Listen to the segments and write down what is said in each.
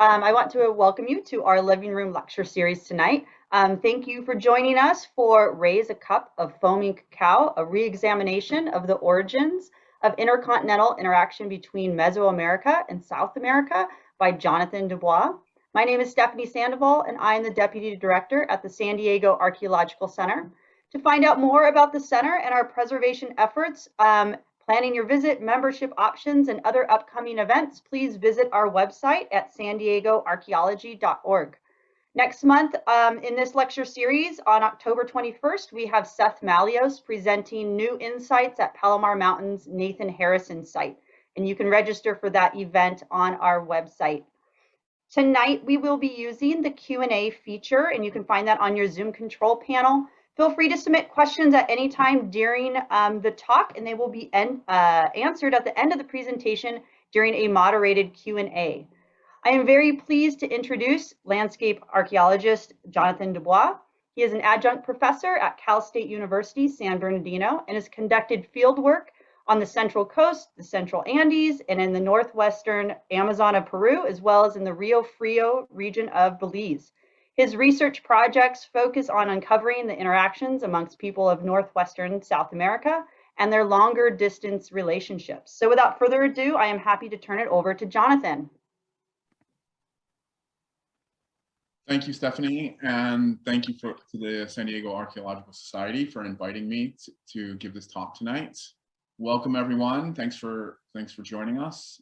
I want to welcome you to our living room lecture series tonight. Thank you for joining us for Raise a Cup of Foaming Cacao, a re-examination of the origins of intercontinental interaction between Mesoamerica and South America by Jonathan Dubois. My name is Stephanie Sandoval, and I am the Deputy Director at the San Diego Archaeological Center. To find out more about the center and our preservation efforts, planning your visit, membership options, and other upcoming events, please visit our website at sandiegoarchaeology.org. Next month, in this lecture series on October 21st, we have Seth Malios presenting new insights at Palomar Mountain's Nathan Harrison site. And you can register for that event on our website. Tonight, we will be using the Q&A feature, and you can find that on your Zoom control panel. Feel free to submit questions at any time during the talk, and they will be answered at the end of the presentation during a moderated Q&A. I am very pleased to introduce landscape archaeologist Jonathan Dubois. He is an adjunct professor at Cal State University, San Bernardino, and has conducted field work on the Central Coast, the Central Andes, and in the Northwestern Amazon of Peru, as well as in the Rio Frio region of Belize. His research projects focus on uncovering the interactions amongst people of Northwestern South America and their longer distance relationships. So without further ado, I am happy to turn it over to Jonathan. Thank you, Stephanie, and thank you to the San Diego Archaeological Society for inviting me to give this talk tonight. Welcome, everyone. Thanks for joining us.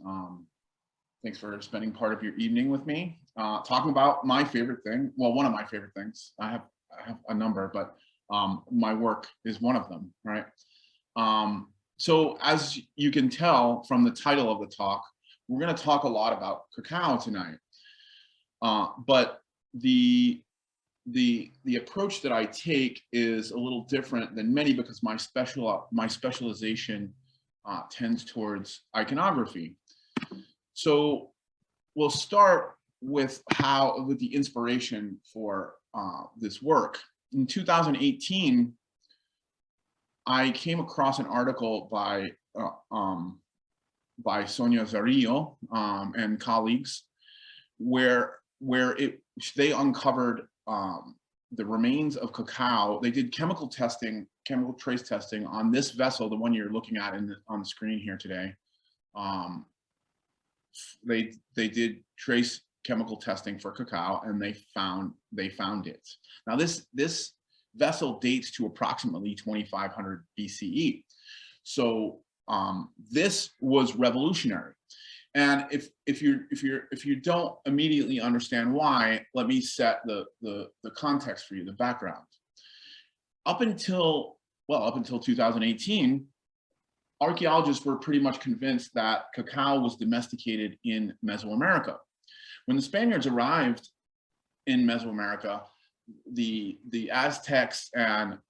Thanks for spending part of your evening with me, talking about my favorite thing. Well, one of my favorite things. I have a number, but my work is one of them, right? So as you can tell from the title of the talk, we're going to talk a lot about cacao tonight. But the approach that I take is a little different than many because my specialization tends towards iconography. So we'll start with the inspiration for this work. In 2018, I came across an article by Sonia Zarillo and colleagues, where they uncovered the remains of cacao. They did chemical trace testing on this vessel, the one you're looking at on the screen here today. They did trace chemical testing for cacao, and they found it. Now this vessel dates to approximately 2500 BCE. So this was revolutionary. And if you don't immediately understand why, let me set the context for you, the background. Up until 2018, archaeologists were pretty much convinced that cacao was domesticated in Mesoamerica. When the Spaniards arrived in Mesoamerica, the Aztecs and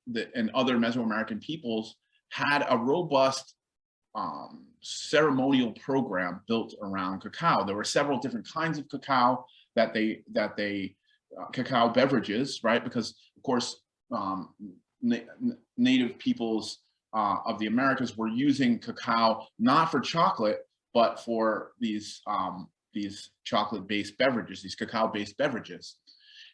other Mesoamerican peoples had a robust ceremonial program built around cacao. There were several different kinds of cacao cacao beverages, right? Because of course, native peoples of the Americas were using cacao not for chocolate, but for these chocolate-based beverages, these cacao-based beverages.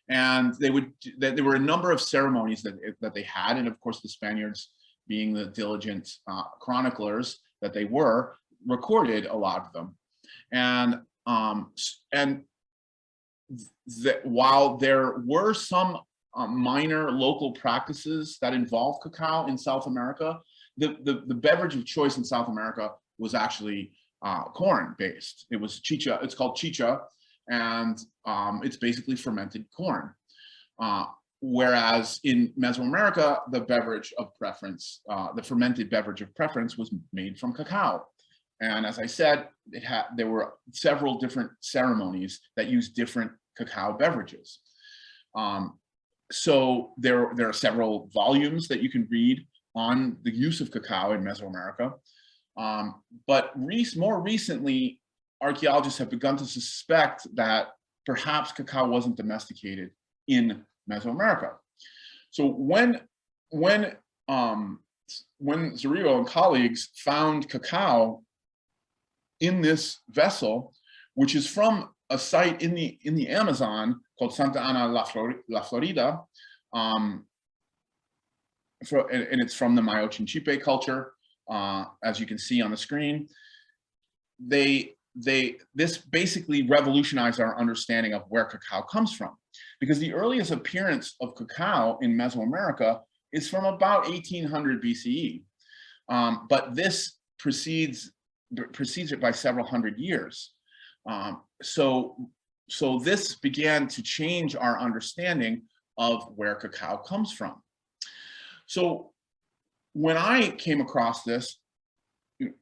And there were a number of ceremonies that they had, and of course the Spaniards, being the diligent chroniclers that they were, recorded a lot of them. And while there were some minor local practices that involved cacao in South America, the beverage of choice in South America was actually corn-based. It was chicha. It's called chicha, and it's basically fermented corn. Whereas in Mesoamerica, the beverage of preference, the fermented beverage of preference, was made from cacao. And as I said, there were several different ceremonies that used different cacao beverages. So there are several volumes that you can read on the use of cacao in Mesoamerica. But more recently, archaeologists have begun to suspect that perhaps cacao wasn't domesticated in Mesoamerica. So when Zarillo and colleagues found cacao in this vessel, which is from a site in the Amazon called Santa Ana La Florida, and it's from the Mayo Chinchipe culture, as you can see on the screen. This basically revolutionized our understanding of where cacao comes from, because the earliest appearance of cacao in Mesoamerica is from about 1800 BCE, but this precedes it by several hundred years. So this began to change our understanding of where cacao comes from. So when I came across this,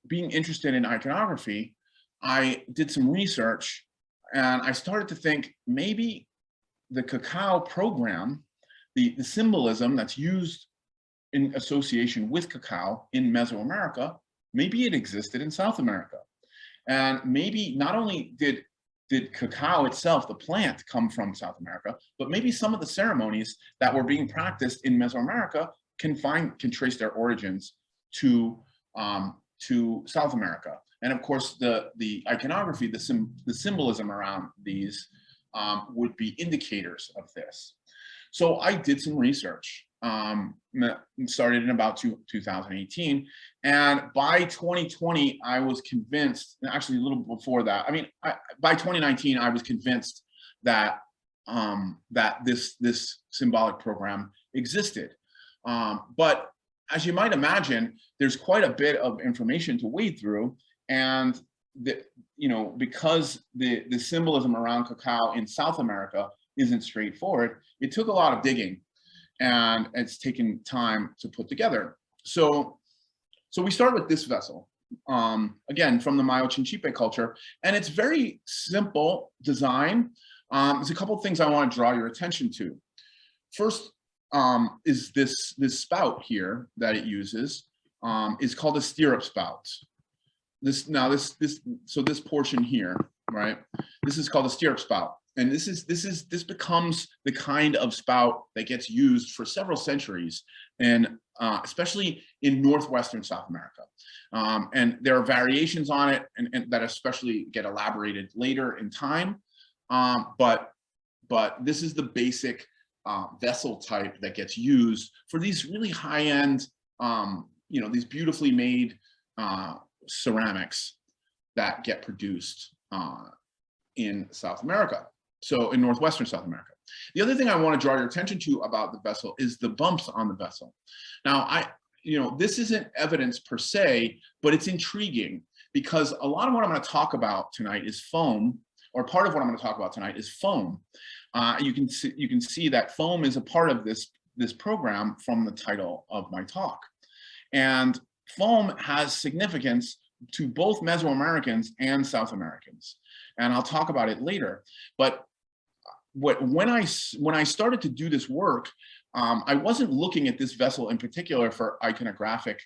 being interested in iconography, I did some research and I started to think maybe the cacao program, the symbolism that's used in association with cacao in Mesoamerica, maybe it existed in South America. And maybe not only did cacao itself, the plant, come from South America, but maybe some of the ceremonies that were being practiced in Mesoamerica can trace their origins to South America. And of course, the iconography, the symbolism around these would be indicators of this. So I did some research, started in about 2018. And by 2020, I was convinced, actually a little before that, I mean, by 2019, I was convinced that, that this symbolic program existed. But as you might imagine, there's quite a bit of information to wade through. And because the symbolism around cacao in South America isn't straightforward, it took a lot of digging, and it's taken time to put together. So we start with this vessel, again, from the Mayo Chinchipe culture, and it's very simple design. There's a couple of things I want to draw your attention to. First is this spout here that it uses is called a stirrup spout. This portion here, right? This is called a stirrup spout, and this becomes the kind of spout that gets used for several centuries, and especially in Northwestern South America. And there are variations on it, and that especially get elaborated later in time. But this is the basic vessel type that gets used for these really high-end, these beautifully made ceramics that get produced in South America. So in Northwestern South America. The other thing I want to draw your attention to about the vessel is the bumps on the vessel. Now, this isn't evidence per se, but it's intriguing because a lot of what I'm going to talk about tonight is foam, or part of what I'm going to talk about tonight is foam. You can see that foam is a part of this program from the title of my talk. And foam has significance to both Mesoamericans and South Americans. And I'll talk about it later. But when I started to do this work, I wasn't looking at this vessel in particular for iconographic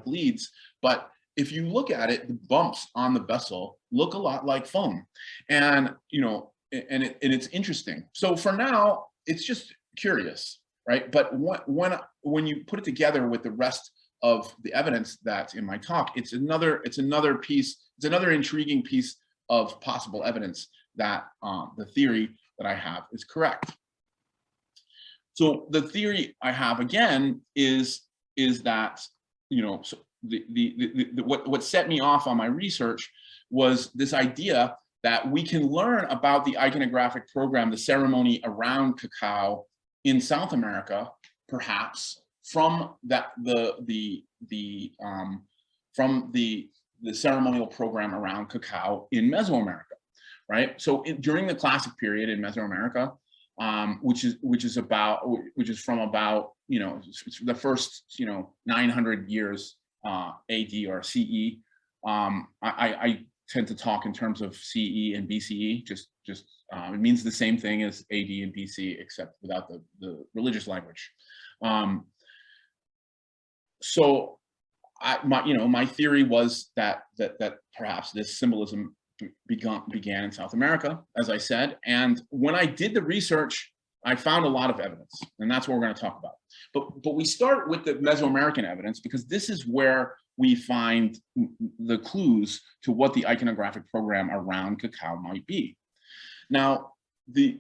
leads, but if you look at it, the bumps on the vessel look a lot like foam, and it's interesting. So for now, it's just curious, right? But when you put it together with the rest of the evidence that's in my talk, it's another intriguing piece of possible evidence that the theory that I have is correct. So the theory I have again is that what set me off on my research was this idea that we can learn about the iconographic program, the ceremony around cacao in South America, perhaps from the ceremonial program around cacao in Mesoamerica, right? So during the classic period in Mesoamerica, which is from about the first 900 years AD or CE. I tend to talk in terms of CE and BCE. Just it means the same thing as AD and BC, except without the religious language. So my theory was that perhaps this symbolism began in South America, as I said. And when I did the research, I found a lot of evidence, and that's what we're going to talk about. But we start with the Mesoamerican evidence because this is where we find the clues to what the iconographic program around cacao might be. Now, the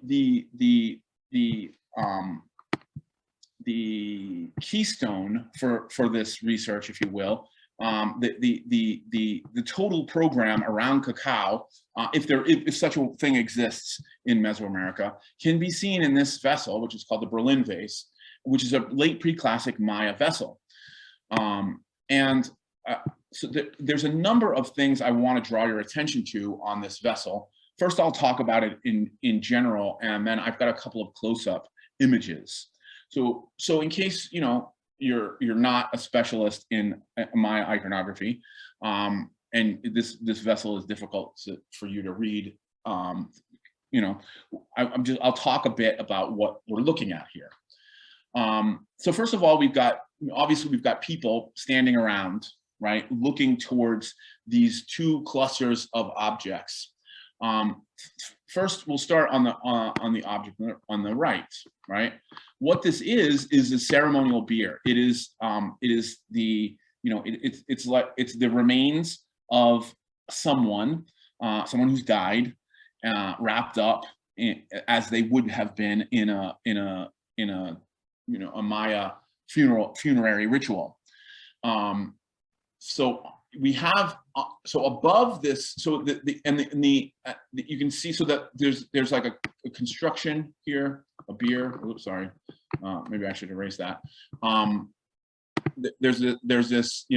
keystone for this research, if you will, the total program around cacao, if such a thing exists in Mesoamerica, can be seen in this vessel, which is called the Berlin Vase, which is a late pre-classic Maya vessel. So there's a number of things I want to draw your attention to on this vessel. First, I'll talk about it in general, and then I've got a couple of close-up images. So in case you're not a specialist in Maya iconography, and this vessel is difficult for you to read, I'll talk a bit about what we're looking at here. So first of all, we've got people standing around, right, looking towards these two clusters of objects. First, we'll start on the object on the right, right? What this is a ceremonial beer. It is the it's the remains of someone who's died, wrapped up as they would have been in a Maya funerary ritual. So we have above this, you can see, so that there's like a construction here, a beer. Oops, sorry, maybe I should erase that. There's this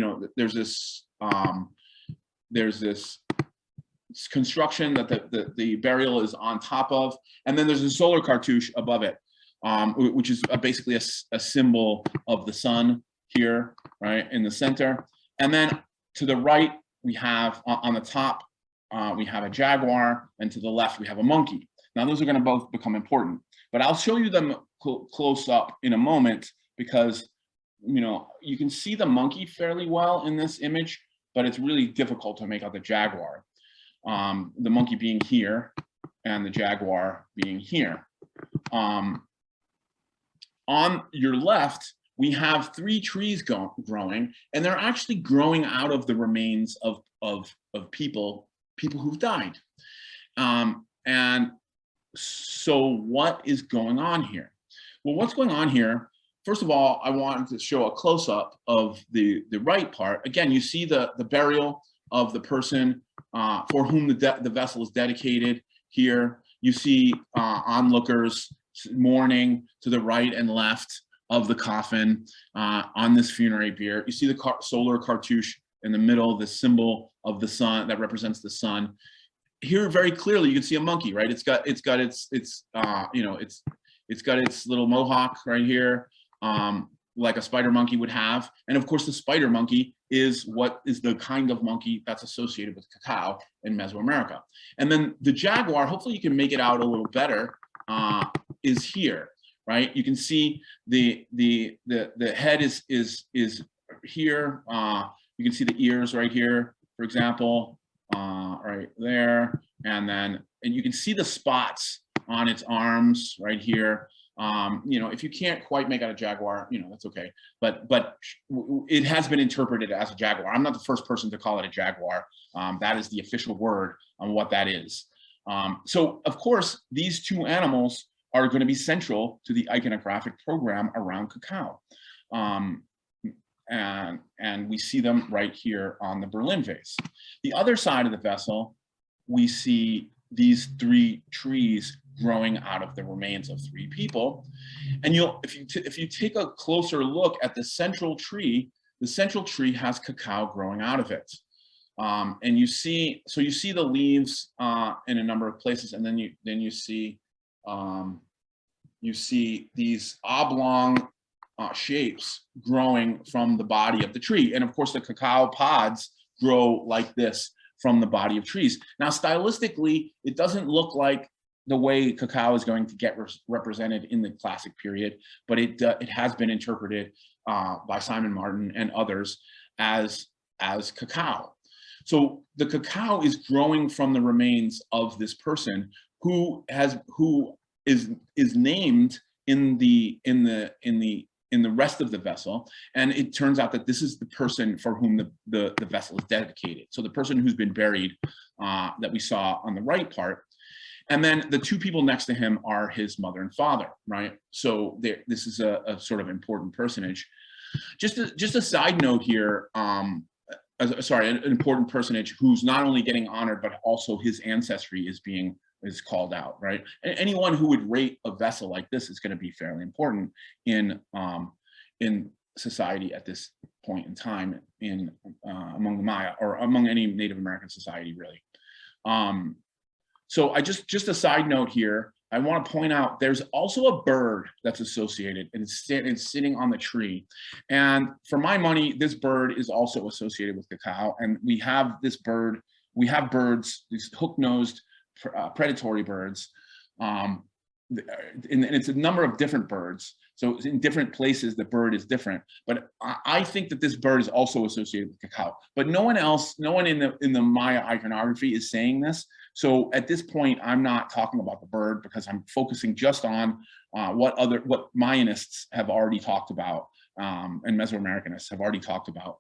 construction that the burial is on top of, and then there's a solar cartouche above it, which is basically a symbol of the sun here, right, in the center. And then to the right, we have, on the top, we have a jaguar, and to the left, we have a monkey. Now, those are going to both become important, but I'll show you them close up in a moment, because, you can see the monkey fairly well in this image, but it's really difficult to make out the jaguar. The monkey being here, and the jaguar being here. On your left, we have 3 trees growing, and they're actually growing out of the remains of people who've died. And so what is going on here? Well, what's going on here, first of all, I wanted to show a close-up of the right part. Again, you see the burial of the person for whom the vessel is dedicated here. You see onlookers mourning to the right and left of the coffin on this funerary bier. You see the solar cartouche in the middle, the symbol of the sun that represents the sun. Here, very clearly, you can see a monkey, right? It's got its little mohawk right here, like a spider monkey would have. And of course, the spider monkey is the kind of monkey that's associated with cacao in Mesoamerica. And then the jaguar, hopefully you can make it out a little better, is here. Right, you can see the head is here. You can see the ears right here, for example, right there, and you can see the spots on its arms right here. If you can't quite make out a jaguar, that's okay. But it has been interpreted as a jaguar. I'm not the first person to call it a jaguar. That is the official word on what that is. So of course, these two animals are going to be central to the iconographic program around cacao. And we see them right here on the Berlin Vase. The other side of the vessel, we see these 3 trees growing out of the remains of 3 people. And if you take a closer look at the central tree has cacao growing out of it. And you see the leaves in a number of places, and then you see these oblong shapes growing from the body of the tree. And of course, the cacao pods grow like this from the body of trees. Now, stylistically, it doesn't look like the way cacao is going to get represented in the classic period, but it has been interpreted by Simon Martin and others as cacao. So the cacao is growing from the remains of this person who is named in the the rest of the vessel. And it turns out that this is the person for whom the vessel is dedicated. So the person who's been buried that we saw on the right part. And then the two people next to him are his mother and father, right? So this is a sort of important personage. Just a side note here, an important personage who's not only getting honored, but also his ancestry is called out, right? And anyone who would rate a vessel like this is going to be fairly important in society at this point in time among the Maya, or among any Native American society, really. So just a side note here, I want to point out there's also a bird that's associated, and it's sitting on the tree. And for my money, this bird is also associated with cacao. And we have this bird, we have birds, these hook-nosed predatory birds, and it's a number of different birds. So in different places, the bird is different. But I think that this bird is also associated with cacao. But no one in the Maya iconography is saying this. So at this point, I'm not talking about the bird because I'm focusing just on what Mayanists have already talked about, and Mesoamericanists have already talked about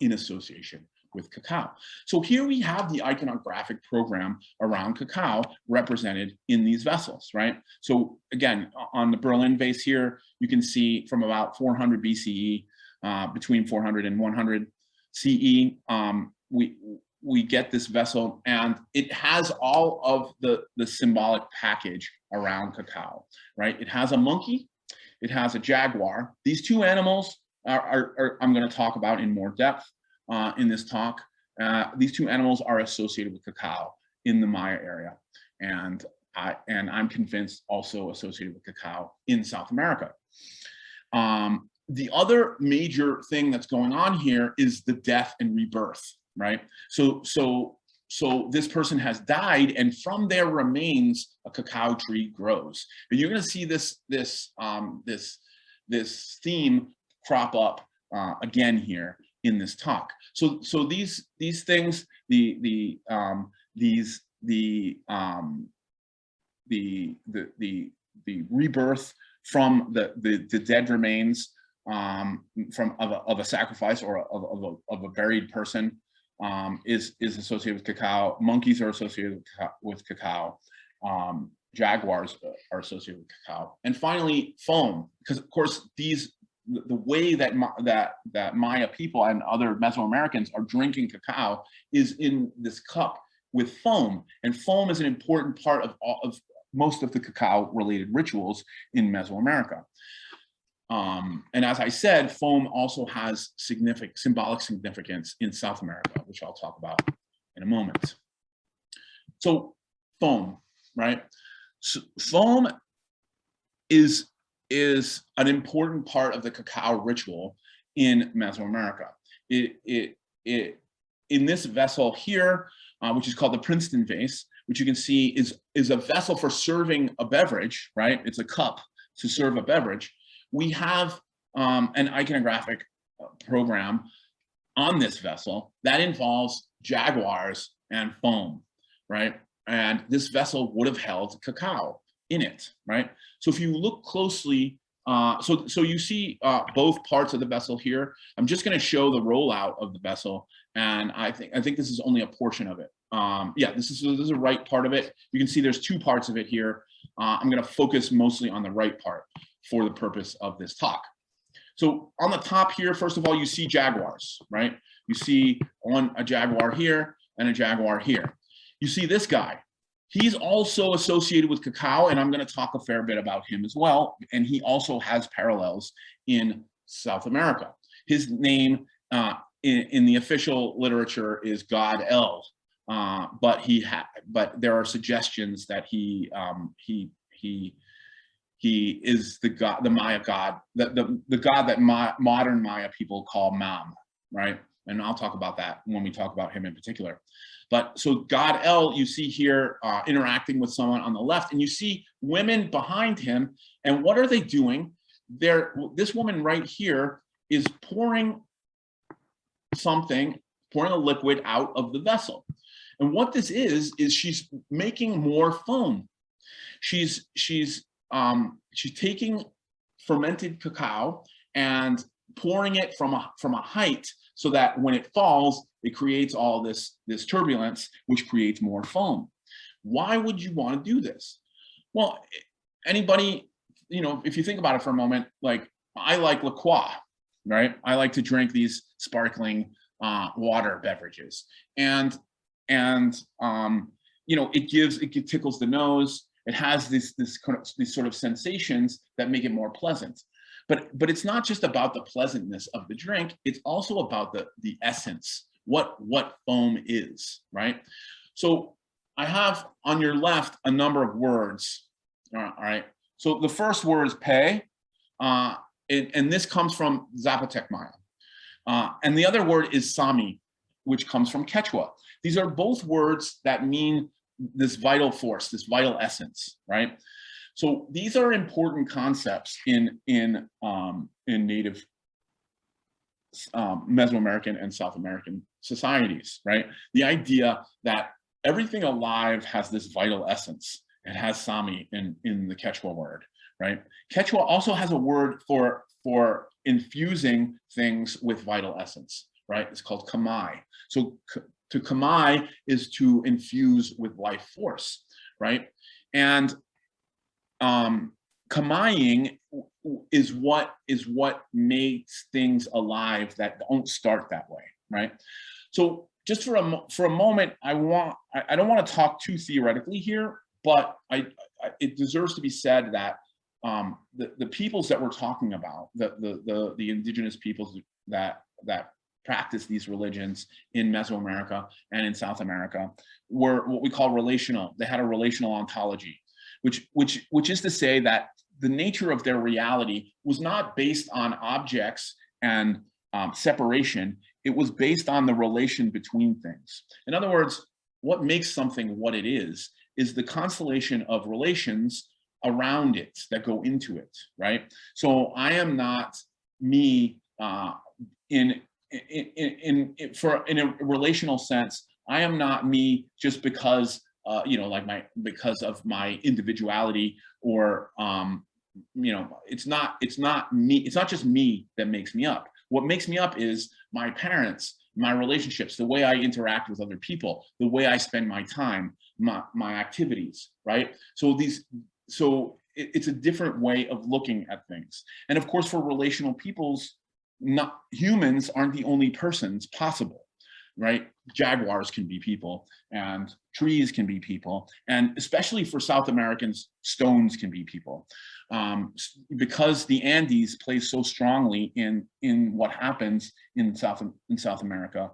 in association with cacao. So here we have the iconographic program around cacao represented in these vessels, right? So again, on the Berlin Vase here, you can see from about 400 BCE, between 400 and 100 CE, we get this vessel, and it has all of the symbolic package around cacao, right? It has a monkey, it has a jaguar. These two animals are I'm going to talk about in more depth in this talk. These two animals are associated with cacao in the Maya area, and I'm convinced also associated with cacao in South America. The other major thing that's going on here is the death and rebirth, right? So this person has died, and from their remains, a cacao tree grows. And you're going to see this theme crop up again here in this talk. So these things, the rebirth from the dead remains of a sacrifice or of a buried person is associated with cacao. Monkeys are associated with cacao. Jaguars are associated with cacao. And finally, foam, because of course the way that Maya people and other Mesoamericans are drinking cacao is in this cup with foam, and foam is an important part of most of the cacao-related rituals in Mesoamerica. And as I said, foam also has symbolic significance in South America, which I'll talk about in a moment. So foam, right? So foam is an important part of the cacao ritual in Mesoamerica. In this vessel here, which is called the Princeton Vase, which you can see is a vessel for serving a beverage, right? It's a cup to serve a beverage. We have an iconographic program on this vessel that involves jaguars and foam, right? And this vessel would have held cacao in it, right? So if you look closely, so you see both parts of the vessel here. I'm just going to show the rollout of the vessel, and I think this is only a portion of it. Yeah, this is a right part of it. You can see there's two parts of it here. I'm going to focus mostly on the right part for the purpose of this talk. So on the top here, first of all, you see jaguars, right? You see a jaguar here and a jaguar here. You see this guy. He's also associated with cacao, and I'm going to talk a fair bit about him as well. And he also has parallels in South America. His name in the official literature is God El, but there are suggestions that he is the god, the Maya god, the god that modern Maya people call Mam, right? And I'll talk about that when we talk about him in particular. But so God El, you see here interacting with someone on the left, and you see women behind him. And what are they doing? This woman right here is pouring a liquid out of the vessel. And what this is she's making more foam. She's taking fermented cacao and pouring it from a height so that when it falls, it creates all this turbulence, which creates more foam. Why would you want to do this? Well, anybody, you know, if you think about it for a moment, like I like La Croix, right? I like to drink these sparkling water beverages, and you know, it tickles the nose. It has these sort of sensations that make it more pleasant. But it's not just about the pleasantness of the drink. It's also about the essence, what foam is, right? So I have on your left a number of words. All right. So the first word is pe, and this comes from Zapotec Maya. And the other word is sami, which comes from Quechua. These are both words that mean this vital force, this vital essence, right? So these are important concepts in native Mesoamerican and South American societies, right? The idea that everything alive has this vital essence. It has sami in the Quechua word, right? Quechua also has a word for infusing things with vital essence, right? It's called kamai. So to kamai is to infuse with life force, right? And kamaying is what makes things alive that don't start that way, right? So just for a moment, I don't want to talk too theoretically here, but it deserves to be said that the peoples that we're talking about, the indigenous peoples that practice these religions in Mesoamerica and in South America were what we call relational. They had a relational ontology, which is to say that the nature of their reality was not based on objects and separation. It was based on the relation between things. In other words, what makes something what it is the constellation of relations around it that go into it, right? So I am not me in a relational sense. I am not me just because you know, like because of my individuality, or you know, it's not me. It's not just me that makes me up. What makes me up is my parents, my relationships, the way I interact with other people, the way I spend my time, my activities, right? So it's a different way of looking at things. And of course, for relational peoples, not humans aren't the only persons possible, right? Jaguars can be people, and trees can be people, and especially for South Americans, stones can be people, because the Andes plays so strongly in what happens in South America.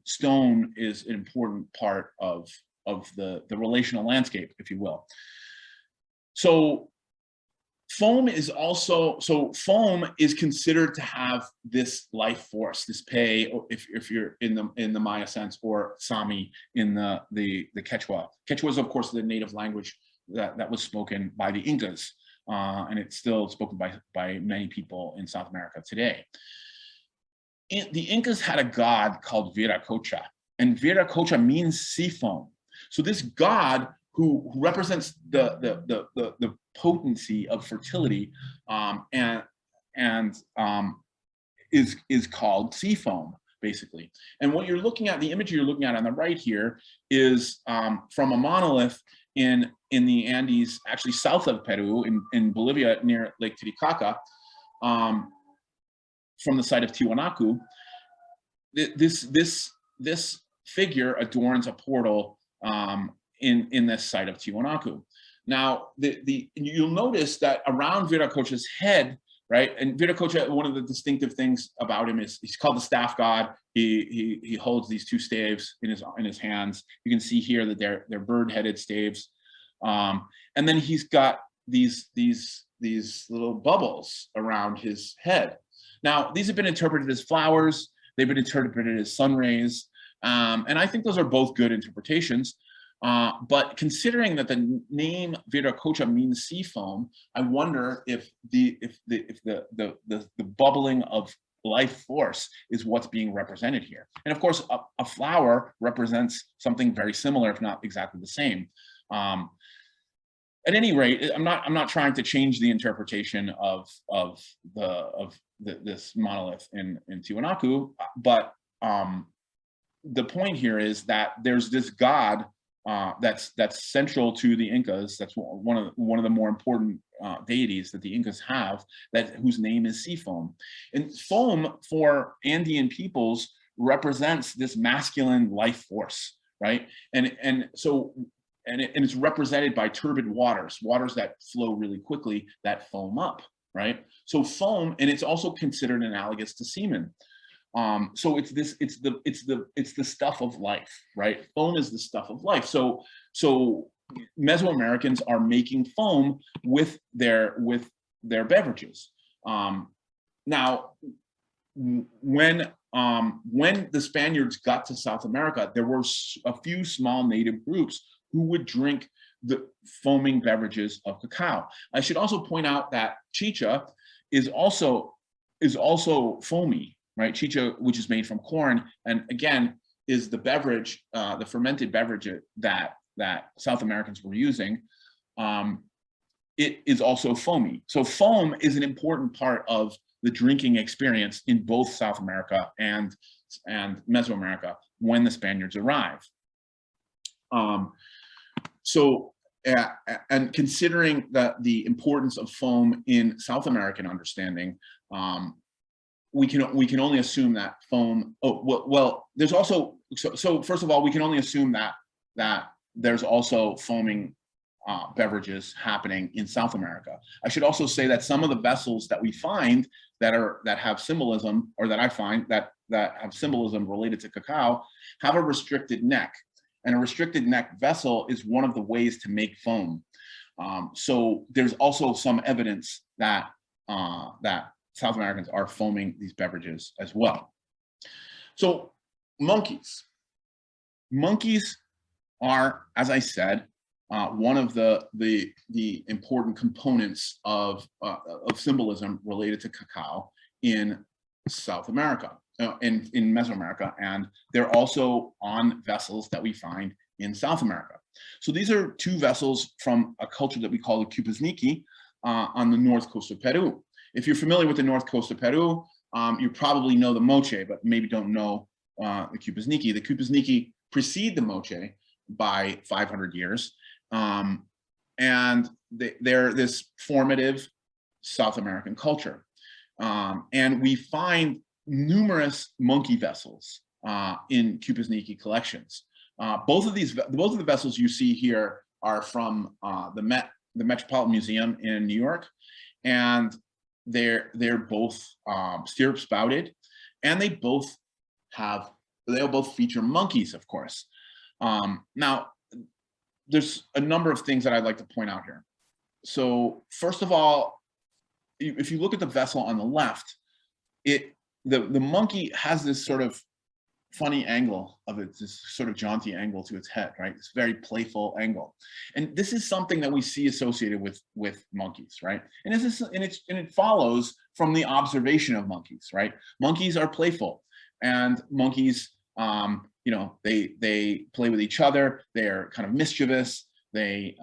Stone is an important part of the relational landscape, if you will. So foam is considered to have this life force, this pe, if you're in the Maya sense, or sami in the Quechua. Quechua is, of course, the native language that was spoken by the Incas, and it's still spoken by many people in South America today. The Incas had a god called Viracocha, and Viracocha means sea foam. So this god who represents the potency of fertility, and is called sea foam, basically. And what you're looking at, the image you're looking at on the right here, is from a monolith in the Andes, actually south of Peru, in Bolivia, near Lake Titicaca, from the site of Tiwanaku. This figure adorns a portal in this site of Tiwanaku. Now, you'll notice that around Viracocha's head, right? And Viracocha, one of the distinctive things about him is he's called the staff god. He holds these two staves in his hands. You can see here that they're bird-headed staves, and then he's got these little bubbles around his head. Now, these have been interpreted as flowers. They've been interpreted as sun rays, and I think those are both good interpretations. But considering that the name Viracocha means sea foam, I wonder if the bubbling of life force is what's being represented here. And of course, a flower represents something very similar, if not exactly the same. at any rate, I'm not trying to change the interpretation of this monolith in Tiwanaku, but the point here is that there's this god that's central to the Incas. That's one of the more important deities that the Incas have, whose name is sea foam. And foam for Andean peoples represents this masculine life force, right? And it's represented by turbid waters that flow really quickly, that foam up, right? So foam, and it's also considered analogous to semen. So it's the stuff of life, right? Foam is the stuff of life. So Mesoamericans are making foam with their beverages. Now, when the Spaniards got to South America, there were a few small native groups who would drink the foaming beverages of cacao. I should also point out that chicha is also foamy, right? Chicha, which is made from corn, and again is the beverage, the fermented beverage that South Americans were using. It is also foamy. So foam is an important part of the drinking experience in both South America and Mesoamerica when the Spaniards arrive. And considering the importance of foam in South American understanding, we can only assume that foam. There's also so first of all, we can only assume that there's also foaming beverages happening in South America. I should also say that some of the vessels that we find that have symbolism, or that I find that have symbolism related to cacao, have a restricted neck. And a restricted neck vessel is one of the ways to make foam. So there's also some evidence that South Americans are foaming these beverages as well. So monkeys. Monkeys are, as I said, one of the important components of symbolism related to cacao in South America. In Mesoamerica, and they're also on vessels that we find in South America. So these are two vessels from a culture that we call the Cupids Nikki on the north coast of Peru. If you're familiar with the north coast of Peru, you probably know the Moche, but maybe don't know the Cupids Nikki. The Cupids Nikki precede the Moche by 500 years, and they're this formative South American culture. And we find numerous monkey vessels in Cupids Nikki collections. Both of the vessels you see here are from the Metropolitan Museum in New York, and they're both stirrup spouted, and they both feature monkeys, of course. Now, there's a number of things that I'd like to point out here. So first of all, if you look at the vessel on the left, the monkey has this sort of funny angle of it, this sort of jaunty angle to its head, right? This very playful angle. And this is something that we see associated with monkeys, right? And it follows from the observation of monkeys, right? Monkeys are playful, and monkeys, they play with each other. They're kind of mischievous. They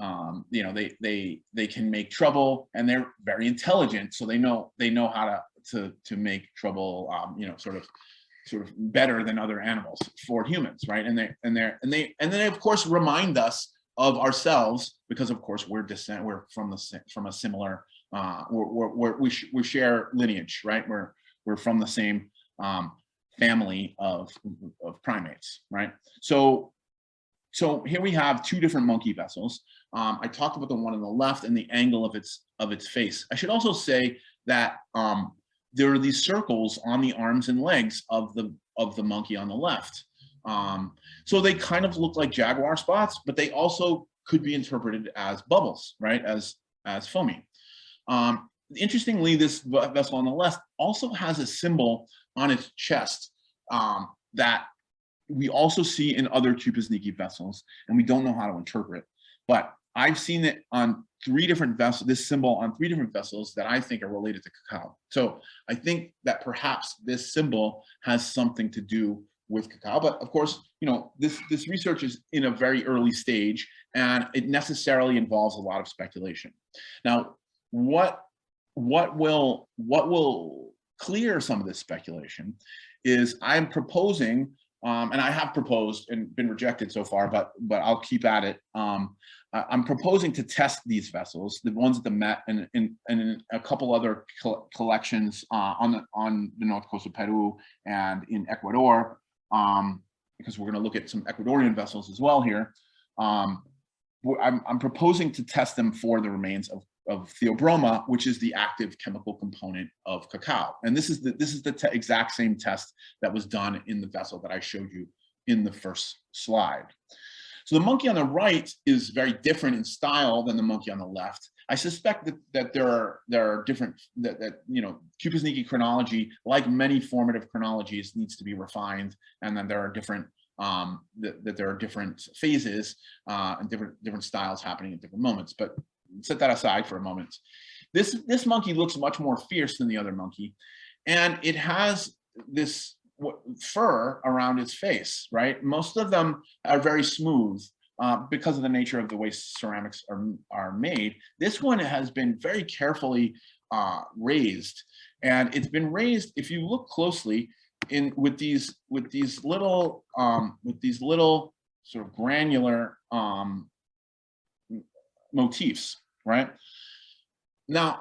can make trouble, and they're very intelligent. So they know how to make trouble, sort of better than other animals for humans, right? And they of course remind us of ourselves, because of course we're from a similar, we share lineage, right? We're from the same family of primates, right? So here we have two different monkey vessels. I talked about the one on the left and the angle of its face. I should also say that there are these circles on the arms and legs of the monkey on the left. So they kind of look like jaguar spots, but they also could be interpreted as bubbles, right? As foamy. Interestingly, this vessel on the left also has a symbol on its chest that we also see in other Cupids Nikki vessels, and we don't know how to interpret. But I've seen it on 3 different vessels, this symbol on 3 different vessels that I think are related to cacao. So I think that perhaps this symbol has something to do with cacao. But of course, this research is in a very early stage, and it necessarily involves a lot of speculation. Now, what will clear some of this speculation is I'm proposing, and I have proposed and been rejected so far, but I'll keep at it. I'm proposing to test these vessels, the ones at the Met and in a couple other collections on the north coast of Peru and in Ecuador, because we're going to look at some Ecuadorian vessels as well here. I'm proposing to test them for the remains of theobroma, which is the active chemical component of cacao. And this is the exact same test that was done in the vessel that I showed you in the first slide. So the monkey on the right is very different in style than the monkey on the left. I suspect that there are different, Cupids Nikki chronology, like many formative chronologies, needs to be refined, and then there are different there are different phases and different styles happening at different moments. But set that aside for a moment. This monkey looks much more fierce than the other monkey, and it has this fur around its face, right? Most of them are very smooth because of the nature of the way ceramics are made. This one has been very carefully raised, and it's been raised, if you look closely, with these little sort of granular motifs, right? Now,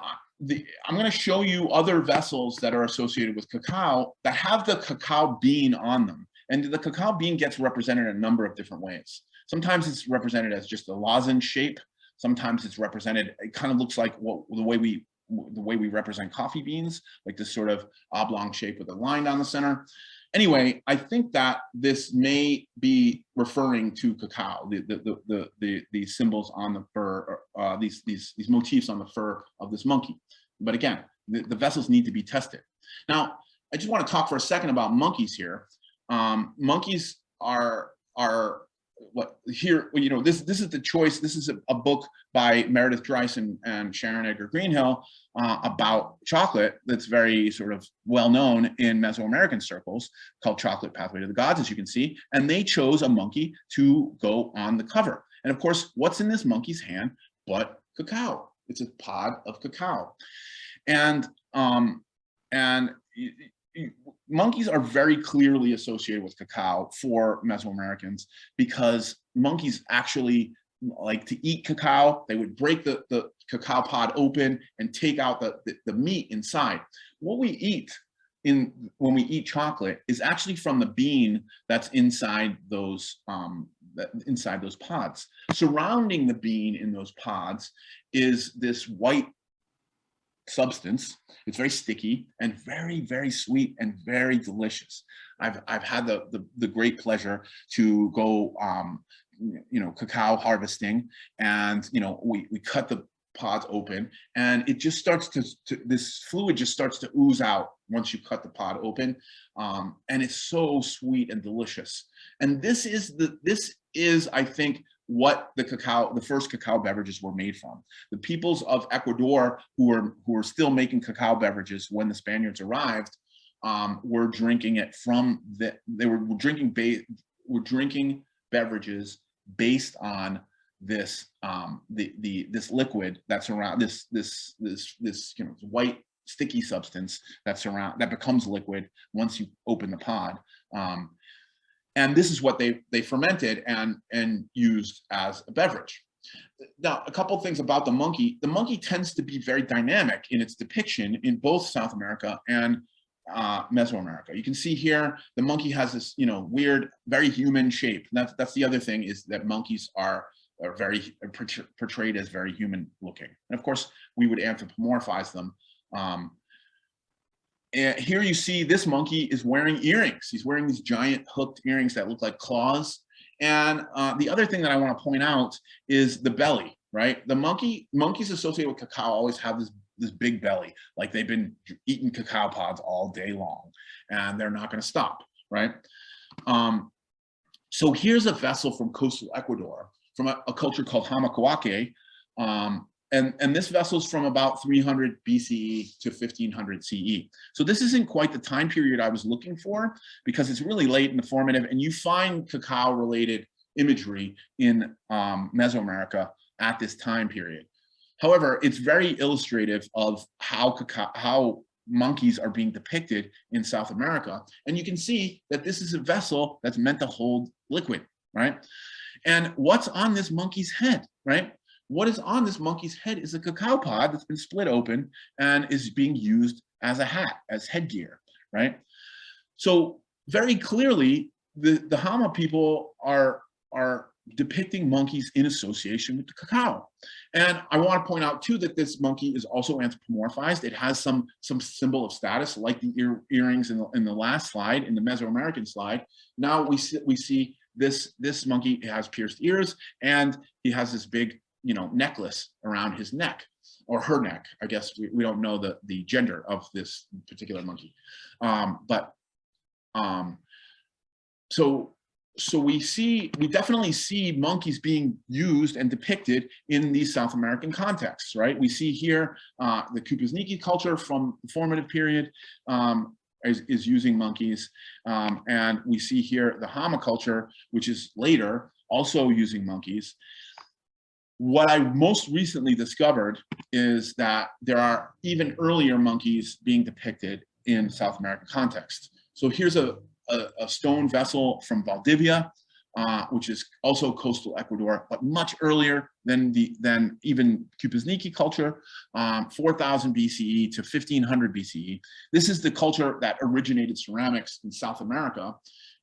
I'm going to show you other vessels that are associated with cacao that have the cacao bean on them. And the cacao bean gets represented in a number of different ways. Sometimes it's represented as just a lozenge shape. Sometimes it's represented, it kind of looks like the way we represent coffee beans, like this sort of oblong shape with a line down the center. Anyway, I think that this may be referring to cacao, the symbols on the fur, these motifs on the fur of this monkey. But again, the vessels need to be tested. Now, I just want to talk for a second about monkeys here. Monkeys are what here, this is the choice. This is a book by Meredith Dreiss and Sharon Edgar Greenhill about chocolate that's very sort of well known in Mesoamerican circles, called Chocolate Pathway to the Gods, as you can see. And they chose a monkey to go on the cover. And of course, what's in this monkey's hand but cacao? It's a pod of cacao. And monkeys are very clearly associated with cacao for Mesoamericans, because monkeys actually like to eat cacao. They would break the cacao pod open and take out the meat inside. What we eat when we eat chocolate is actually from the bean that's inside those pods. Surrounding the bean in those pods is this white substance. It's very sticky and very, very sweet and very delicious. I've had the great pleasure to go cacao harvesting, and we cut the pods open, and it just starts to this fluid just starts to ooze out once you cut the pod open, and it's so sweet and delicious. And this is I think what the first cacao beverages were made from. The peoples of Ecuador who were still making cacao beverages when the Spaniards arrived were drinking it from they were drinking beverages based on this this liquid that's around this white sticky substance that becomes liquid once you open the pod. And this is what they fermented and used as a beverage. Now, a couple of things about the monkey. The monkey tends to be very dynamic in its depiction in both South America and Mesoamerica. You can see here the monkey has this weird, very human shape. That's the other thing, is that monkeys are very portrayed as very human looking. And of course, we would anthropomorphize them. And here you see this monkey is wearing earrings. He's wearing these giant hooked earrings that look like claws. And the other thing that I want to point out is the belly, right? The monkeys associated with cacao always have this big belly, like they've been eating cacao pods all day long, and they're not going to stop, right? So here's a vessel from coastal Ecuador, from a culture called Hamake, and this vessel's from about 300 BCE to 1500 CE. So this isn't quite the time period I was looking for, because it's really late in the formative, and you find cacao related imagery in Mesoamerica at this time period. However, it's very illustrative of how monkeys are being depicted in South America. And you can see that this is a vessel that's meant to hold liquid, right? And what's on this monkey's head, right? What is on this monkey's head is a cacao pod that's been split open and is being used as a hat, as headgear, right? So very clearly, the Hama people are depicting monkeys in association with the cacao. And I want to point out too that this monkey is also anthropomorphized. It has some symbol of status, like the earrings in the last slide, in the Mesoamerican slide. Now we see this monkey has pierced ears, and he has this big, necklace around his neck, or her neck. I guess we don't know the gender of this particular monkey, So we definitely see monkeys being used and depicted in these South American contexts, right? We see here the Cupids Nikki culture from the formative period is using monkeys, and we see here the Hama culture, which is later, also using monkeys. What I most recently discovered is that there are even earlier monkeys being depicted in South American context. So here's a stone vessel from Valdivia, which is also coastal Ecuador, but much earlier than even Cupids Nikki culture, 4000 BCE to 1500 BCE. This is the culture that originated ceramics in South America,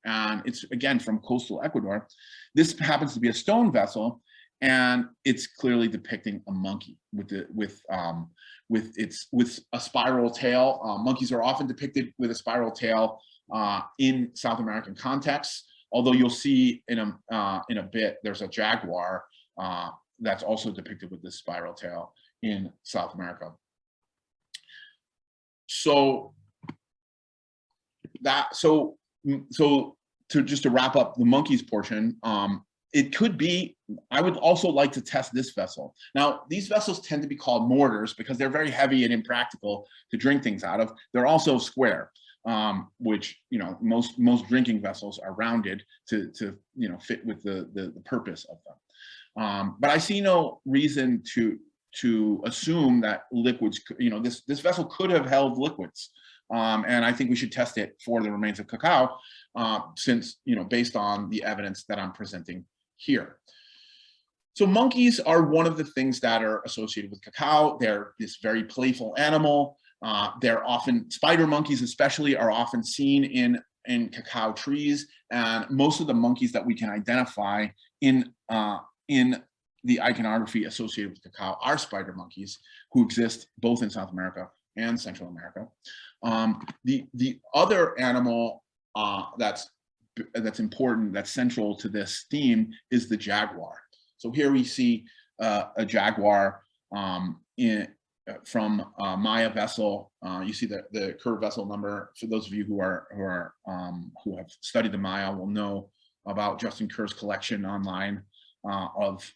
and it's again from coastal Ecuador. This happens to be a stone vessel, and it's clearly depicting a monkey with a spiral tail. Monkeys are often depicted with a spiral tail in South American contexts, although you'll see in a bit there's a jaguar that's also depicted with this spiral tail in South America. So to wrap up the monkeys portion, it could be, I would also like to test this vessel. Now, these vessels tend to be called mortars because they're very heavy and impractical to drink things out of. They're also square, which, most drinking vessels are rounded to fit with the purpose of them. But I see no reason to assume that liquids, this vessel could have held liquids. And I think we should test it for the remains of cacao, since, based on the evidence that I'm presenting here. So monkeys are one of the things that are associated with cacao. They're this very playful animal. They're often, spider monkeys especially, are often seen in cacao trees. And most of the monkeys that we can identify in the iconography associated with cacao are spider monkeys, who exist both in South America and Central America. The other animal that's important, that's central to this theme, is the jaguar. So here we see a jaguar from Maya vessel. You see the curved vessel number. For those of you who have studied the Maya will know about Justin Kerr's collection online of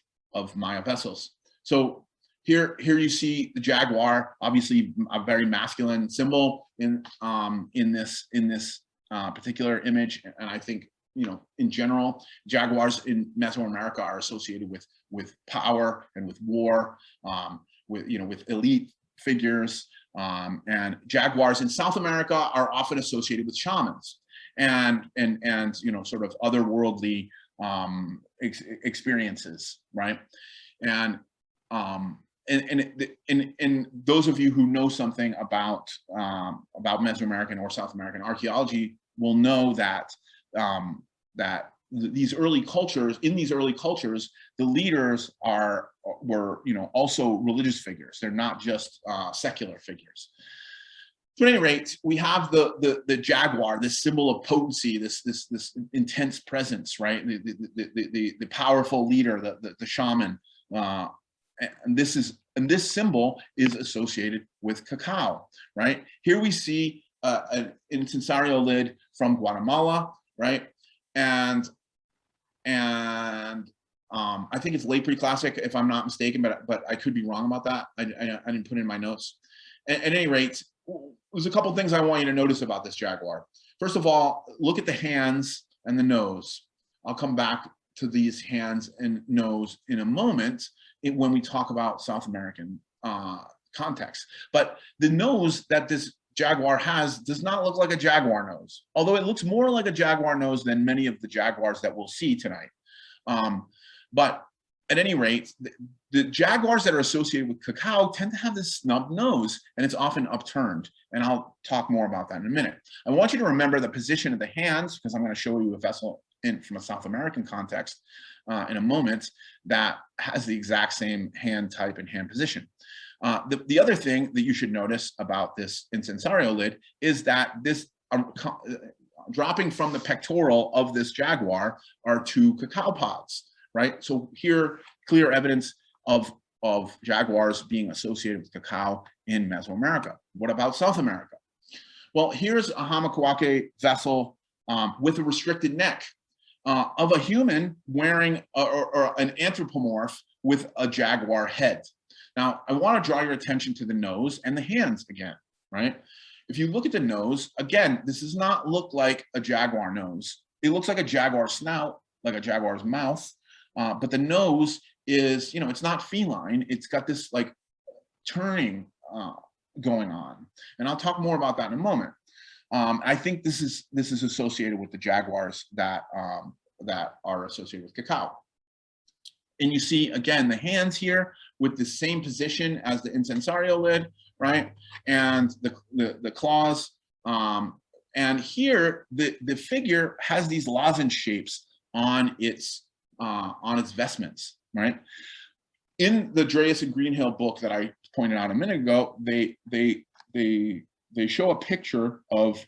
Maya vessels. So here you see the jaguar, obviously a very masculine symbol in this particular image. And I think, in general, jaguars in Mesoamerica are associated with power and with war, with elite figures. And jaguars in South America are often associated with shamans and sort of otherworldly experiences, right? And those of you who know something about Mesoamerican or South American archaeology will know that these early cultures, the leaders were also religious figures. They're not just secular figures. So at any rate, we have the jaguar, this symbol of potency, this intense presence, right? The powerful leader, the shaman. And this symbol is associated with cacao, right? Here we see an incensario lid from Guatemala, right? And I think it's late pre-classic, if I'm not mistaken, but I could be wrong about that. I didn't put it in my notes. At any rate, there's a couple things I want you to notice about this jaguar. First of all, look at the hands and the nose. I'll come back to these hands and nose in a moment when we talk about South American context. But the nose that this jaguar has does not look like a jaguar nose, although it looks more like a jaguar nose than many of the jaguars that we'll see tonight. But at any rate, the jaguars that are associated with cacao tend to have this snub nose, and it's often upturned. And I'll talk more about that in a minute. I want you to remember the position of the hands, because I'm going to show you a vessel from a South American context in a moment that has the exact same hand type and hand position. The other thing that you should notice about this incensario lid is that this dropping from the pectoral of this jaguar are 2 cacao pods, right? So here, clear evidence of jaguars being associated with cacao in Mesoamerica. What about South America? Well, here's a Hamake vessel with a restricted neck of a human wearing or an anthropomorph with a jaguar head. Now, I want to draw your attention to the nose and the hands again, right? If you look at the nose, again, this does not look like a jaguar nose. It looks like a jaguar snout, like a jaguar's mouth, but the nose is, it's not feline. It's got this like turning going on, and I'll talk more about that in a moment. I think this is associated with the jaguars that are associated with cacao. And you see, again, the hands here with the same position as the incensario lid, right? And the claws. And here, the figure has these lozenge shapes on its vestments, right? In the Dreas and Greenhill book that I pointed out a minute ago, they show a picture of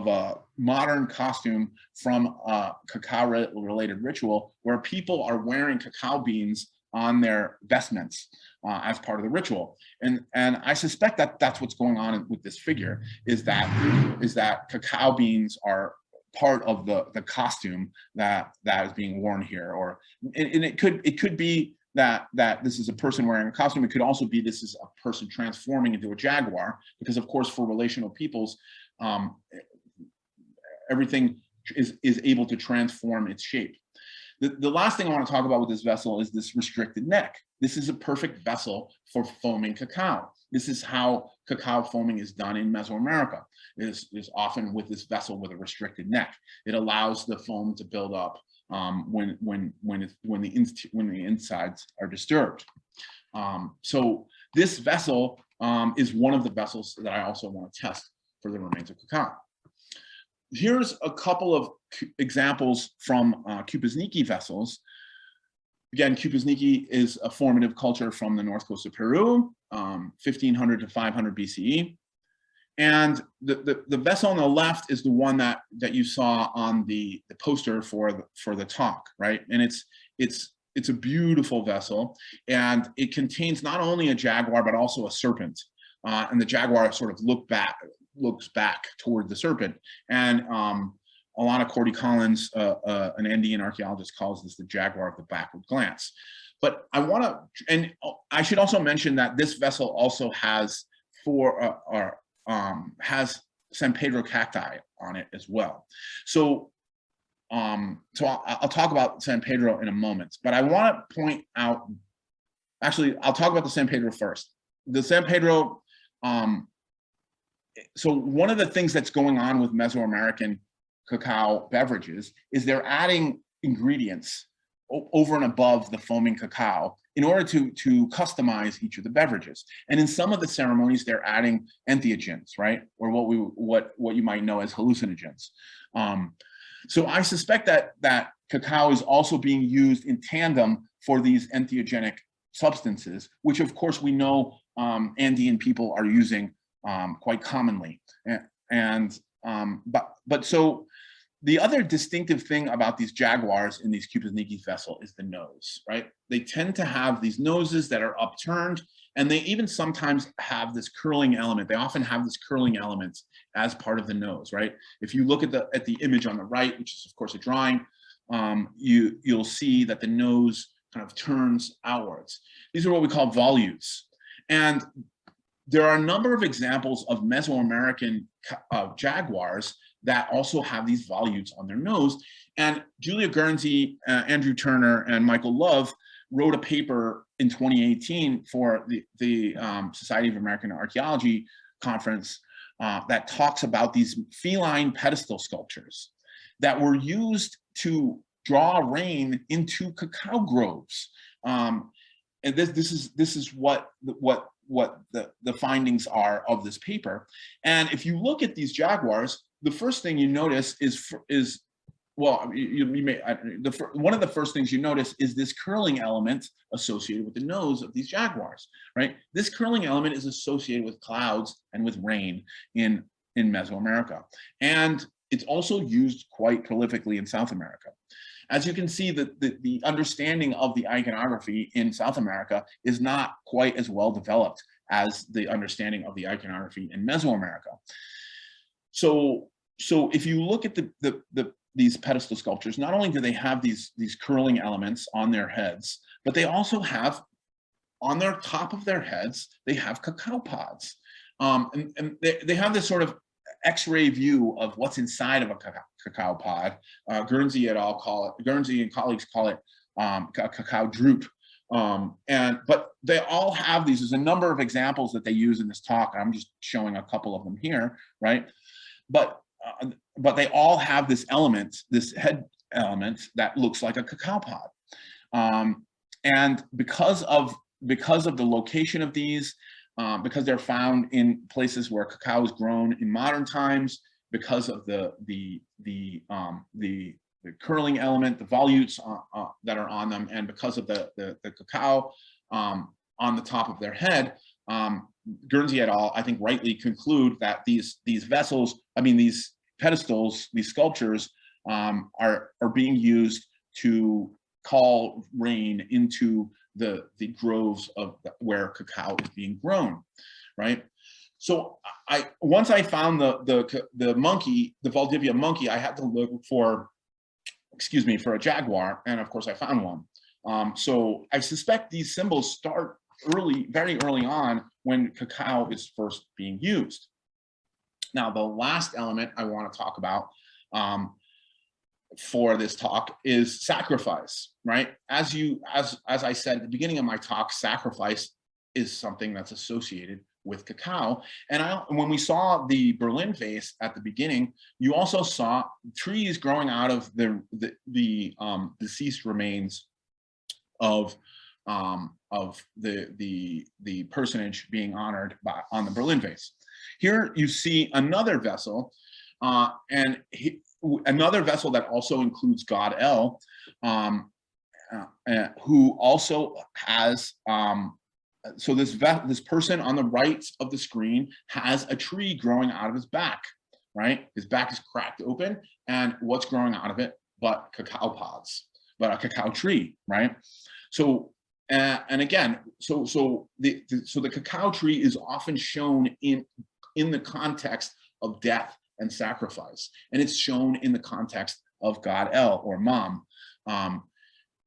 a modern costume from a cacao-related ritual where people are wearing cacao beans on their vestments as part of the ritual. And I suspect that that's what's going on with this figure, is that cacao beans are part of the costume that is being worn here. And it could be that this is a person wearing a costume. It could also be this is a person transforming into a jaguar, because of course for relational peoples, everything is able to transform its shape. The last thing I want to talk about with this vessel is this restricted neck. This is a perfect vessel for foaming cacao. This is how cacao foaming is done in Mesoamerica. It is often with this vessel with a restricted neck. It allows the foam to build up when the insides are disturbed. So this vessel is one of the vessels that I also want to test for the remains of cacao. Here's a couple of examples from Nikki vessels. Again, Nikki is a formative culture from the north coast of Peru, 1500 to 500 BCE. And the vessel on the left is the one that you saw on the poster for the talk, right? And it's a beautiful vessel, and it contains not only a jaguar but also a serpent. And the jaguar sort of looks back toward the serpent. And Alana Cordy Collins, an Andean archaeologist, calls this the jaguar of the backward glance. But I should also mention that this vessel also has has San Pedro cacti on it as well. So I'll talk about San Pedro in a moment, but I want to point out, actually, I'll talk about the San Pedro first. The San Pedro, so one of the things that's going on with Mesoamerican cacao beverages is they're adding ingredients over and above the foaming cacao in order to customize each of the beverages. And in some of the ceremonies, they're adding entheogens, right? Or what you might know as hallucinogens. So I suspect that cacao is also being used in tandem for these entheogenic substances, which of course we know Andean people are using quite commonly. But so the other distinctive thing about these jaguars in these Nikki vessel is the nose, right? They tend to have these noses that are upturned, and they even sometimes have this curling element. They often have this curling element as part of the nose, right? If you look at the image on the right, which is of course a drawing, you'll see that the nose kind of turns outwards. These are what we call volutes. And there are a number of examples of Mesoamerican jaguars that also have these volutes on their nose. And Julia Guernsey, Andrew Turner, and Michael Love wrote a paper in 2018 for the Society of American Archaeology conference that talks about these feline pedestal sculptures that were used to draw rain into cacao groves. And this is what the findings are of this paper. And if you look at these jaguars, the first thing you notice is well, one of the first things you notice is this curling element associated with the nose of these jaguars, right? This curling element is associated with clouds and with rain in Mesoamerica. And it's also used quite prolifically in South America. As you can see, the understanding of the iconography in South America is not quite as well developed as the understanding of the iconography in Mesoamerica. So if you look at these pedestal sculptures, not only do they have these curling elements on their heads, but they also have, on their top of their heads, they have cacao pods. And they have this sort of X-ray view of what's inside of a cacao pod. Guernsey and colleagues call it a cacao drupe. But they all have these. There's a number of examples that they use in this talk. I'm just showing a couple of them here, right? But they all have this element, this head element that looks like a cacao pod. And because of the location of these, because they're found in places where cacao is grown in modern times, because of the curling element, the volutes that are on them, and because of the cacao on the top of their head, Guernsey et al., I think, rightly conclude that these vessels, these pedestals, these sculptures, are being used to call rain into the groves of where cacao is being grown, right? So once I found the monkey, the Valdivia monkey, I had to look for a jaguar, and of course I found one. So I suspect these symbols start very early on when cacao is first being used. Now, the last element I want to talk about for this talk is sacrifice, right? As I said at the beginning of my talk, sacrifice is something that's associated with cacao. And when we saw the Berlin Vase at the beginning, you also saw trees growing out of the deceased remains of the personage being honored on the Berlin Vase. Here you see another vessel, another vessel that also includes God El, who also has, so this person on the right of the screen has a tree growing out of his back, right? His back is cracked open, and what's growing out of it but cacao pods, but a cacao tree, right? So, and again, so the cacao tree is often shown in the context of death and sacrifice, and it's shown in the context of God El, or Mam.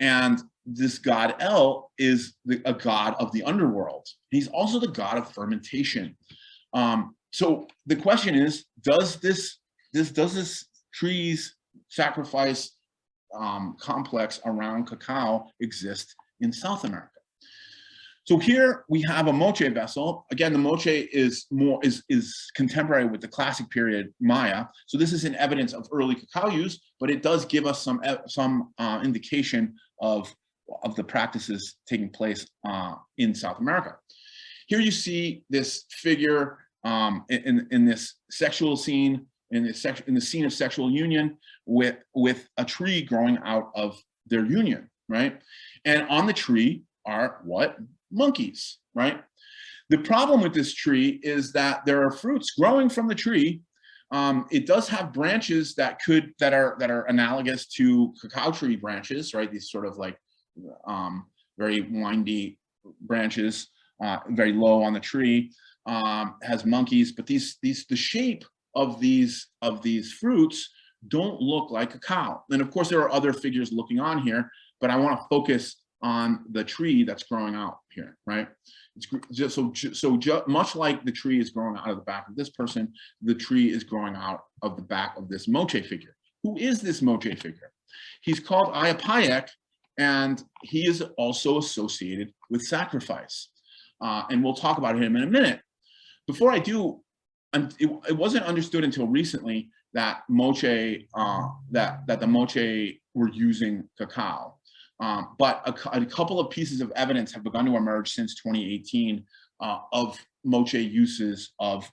And this God El is a god of the underworld. He's also the god of fermentation. So the question is, does this trees sacrifice complex around cacao exist in South America? So here we have a moche vessel. Again, the moche is contemporary with the classic period Maya. So this is an evidence of early cacao use, but it does give us some indication of the practices taking place in South America. Here you see this figure in this sexual scene, in the scene of sexual union with a tree growing out of their union, right? And on the tree are what? Monkeys, right? The problem with this tree is that there are fruits growing from the tree. It does have branches that are analogous to cacao tree branches, right? These sort of like very windy branches, very low on the tree, has monkeys, but the shape of these fruits don't look like cacao. And of course, there are other figures looking on here, but I want to focus on the tree that's growing out here, right? It's just much like the tree is growing out of the back of this person, the tree is growing out of the back of this moche figure. Who is this moche figure? He's called iapayek, and he is also associated with sacrifice. And we'll talk about him in a minute. Before I do, it wasn't understood until recently that moche, that the moche were using cacao. But a couple of pieces of evidence have begun to emerge since 2018 of moche uses of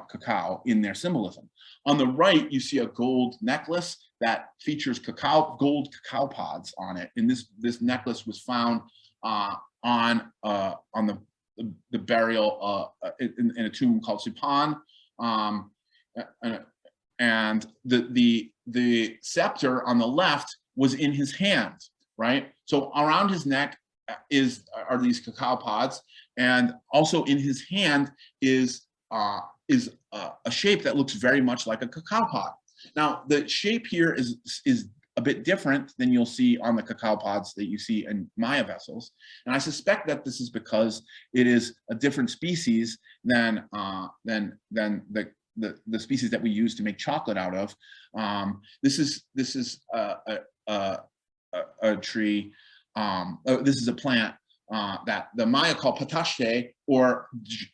cacao in their symbolism. On the right, you see a gold necklace that features gold cacao pods on it, and this necklace was found on the burial in a tomb called Sipan, and the scepter on the left was in his hand, right? So around his neck are these cacao pods, and also in his hand is a shape that looks very much like a cacao pod. Now, the shape here is a bit different than you'll see on the cacao pods that you see in Maya vessels. And I suspect that this is because it is a different species than the species that we use to make chocolate out of. This is a tree. This is a plant that the Maya call patache, or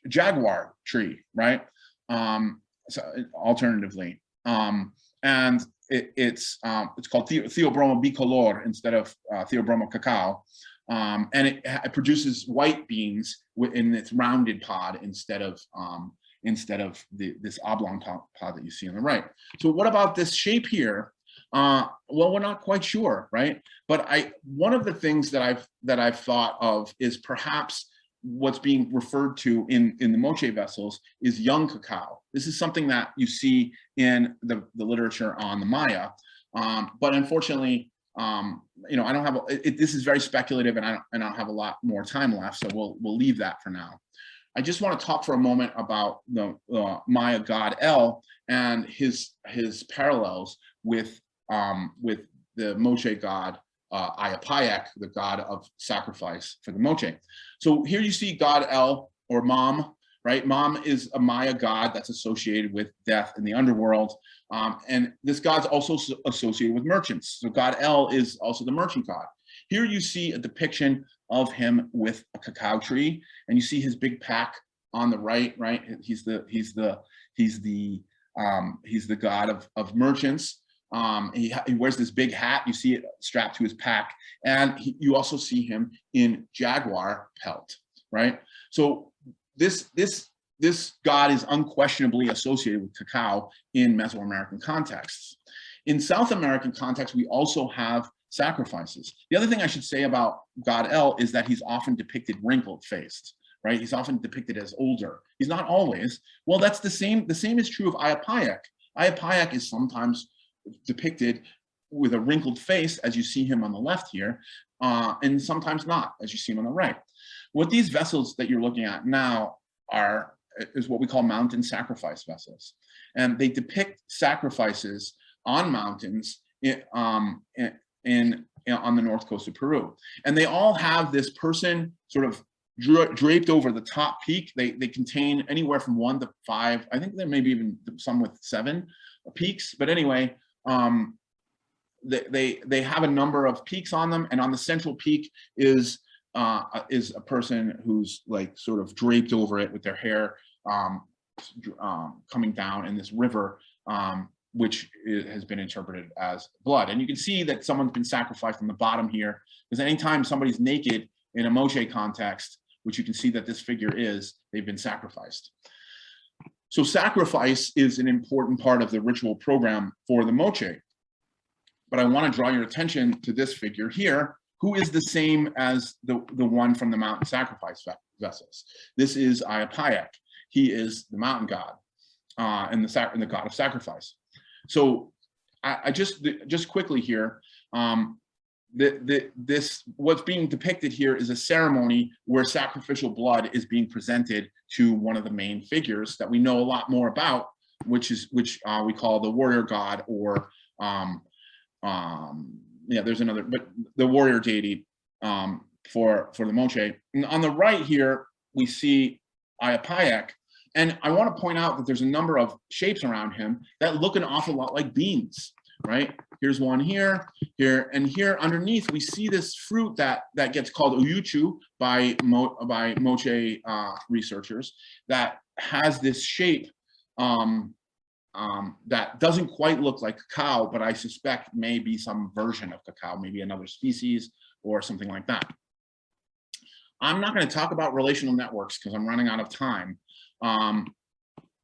jaguar tree, right? So alternatively, and it's called Theobroma bicolor instead of Theobroma cacao, and it produces white beans in its rounded pod instead of this oblong pod that you see on the right. So what about this shape here? Well, we're not quite sure, right? But one of the things that I've thought of is perhaps what's being referred to in the moche vessels is young cacao. This is something that you see in the literature on the Maya, but unfortunately, you know, I don't have this is very speculative, and I don't have a lot more time left, so we'll leave that for now. I just want to talk for a moment about the Maya god El and his parallels with the moche god iapayek, the god of sacrifice for the moche. So here you see god El, or Mom, right? Mom is a Maya god that's associated with death in the underworld, and this god's also associated with merchants. So god El is also the merchant god. Here you see a depiction of him with a cacao tree, and you see his big pack on the right. He's the god of merchants. He wears this big hat. You see it strapped to his pack, and you also see him in jaguar pelt, right? So this god is unquestionably associated with cacao in Mesoamerican contexts. In South American contexts, we also have sacrifices. The other thing I should say about god El is that he's often depicted wrinkled-faced, right? He's often depicted as older. He's not always. Well, that's the same. The same is true of iapayek. Iapayek is sometimes depicted with a wrinkled face, as you see him on the left here, and sometimes not, as you see him on the right. What these vessels that you're looking at now is what we call mountain sacrifice vessels, and they depict sacrifices on mountains on the north coast of Peru, and they all have this person sort of draped over the top peak. They contain anywhere from 1 to 5. I think there may be even some with 7 peaks, but anyway, they have a number of peaks on them, and on the central peak is a person who's like sort of draped over it with their hair coming down in this river, which has been interpreted as blood. And you can see that someone's been sacrificed on the bottom here, because anytime somebody's naked in a moche context, which you can see that this figure is, they've been sacrificed. So sacrifice is an important part of the ritual program for the moche. But I want to draw your attention to this figure here, who is the same as the one from the mountain sacrifice vessels. This is iapayek. He is the mountain god and the god of sacrifice. So I just quickly here, what's being depicted here is a ceremony where sacrificial blood is being presented to one of the main figures that we know a lot more about, which we call the warrior god, or Yeah, there's another, but the warrior deity for the Moche. And on the right here, we see Ayapayak. And I want to point out that there's a number of shapes around him that look an awful lot like beans, right? Here's one here, and here underneath, we see this fruit that gets called uyuchu by Moche researchers that has this shape that doesn't quite look like cacao, but I suspect may be some version of cacao, maybe another species or something like that. I'm not going to talk about relational networks because I'm running out of time.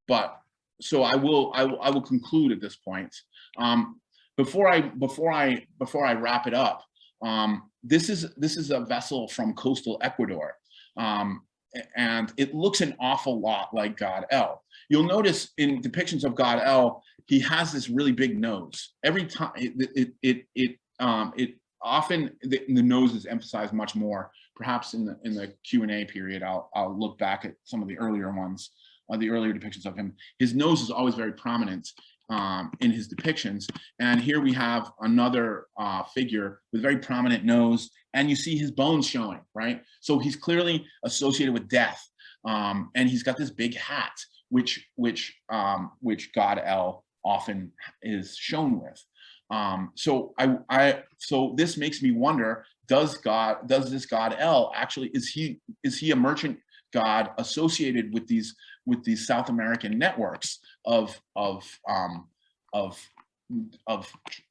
But so I will conclude at this point. Before I wrap it up, this is a vessel from coastal Ecuador, and it looks an awful lot like God El. You'll notice in depictions of God El, he has this really big nose. Every time often the nose is emphasized much more. Perhaps in the Q&A period, I'll look back at some of the earlier ones, the earlier depictions of him. His nose is always very prominent in his depictions. And here we have another figure with a very prominent nose, and you see his bones showing, right? So he's clearly associated with death. And he's got this big hat, which God El often is shown with. So this makes me wonder, does this God El actually, is he a merchant god associated with these South American networks of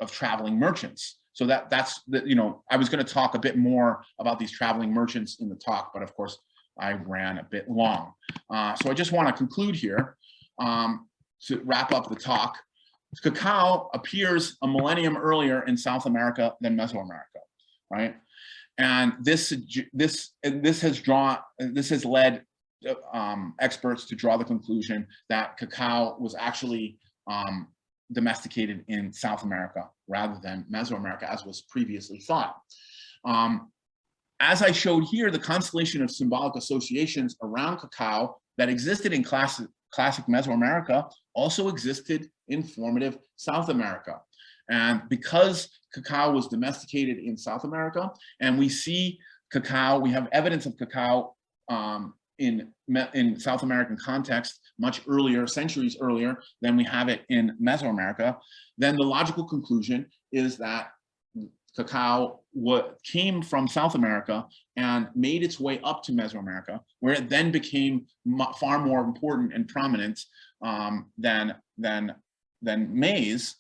traveling merchants? So that's I was going to talk a bit more about these traveling merchants in the talk, but of course I ran a bit long. So I just want to conclude here to wrap up the talk. Cacao appears a millennium earlier in South America than Mesoamerica, right? And this has led experts to draw the conclusion that cacao was actually domesticated in South America rather than Mesoamerica, as was previously thought. As I showed here, the constellation of symbolic associations around cacao that existed in classic Mesoamerica also existed in formative South America. And because cacao was domesticated in South America, and we see cacao, we have evidence of cacao in South American context much earlier, centuries earlier than we have it in Mesoamerica, then the logical conclusion is that cacao came from South America and made its way up to Mesoamerica, where it then became far more important and prominent than maize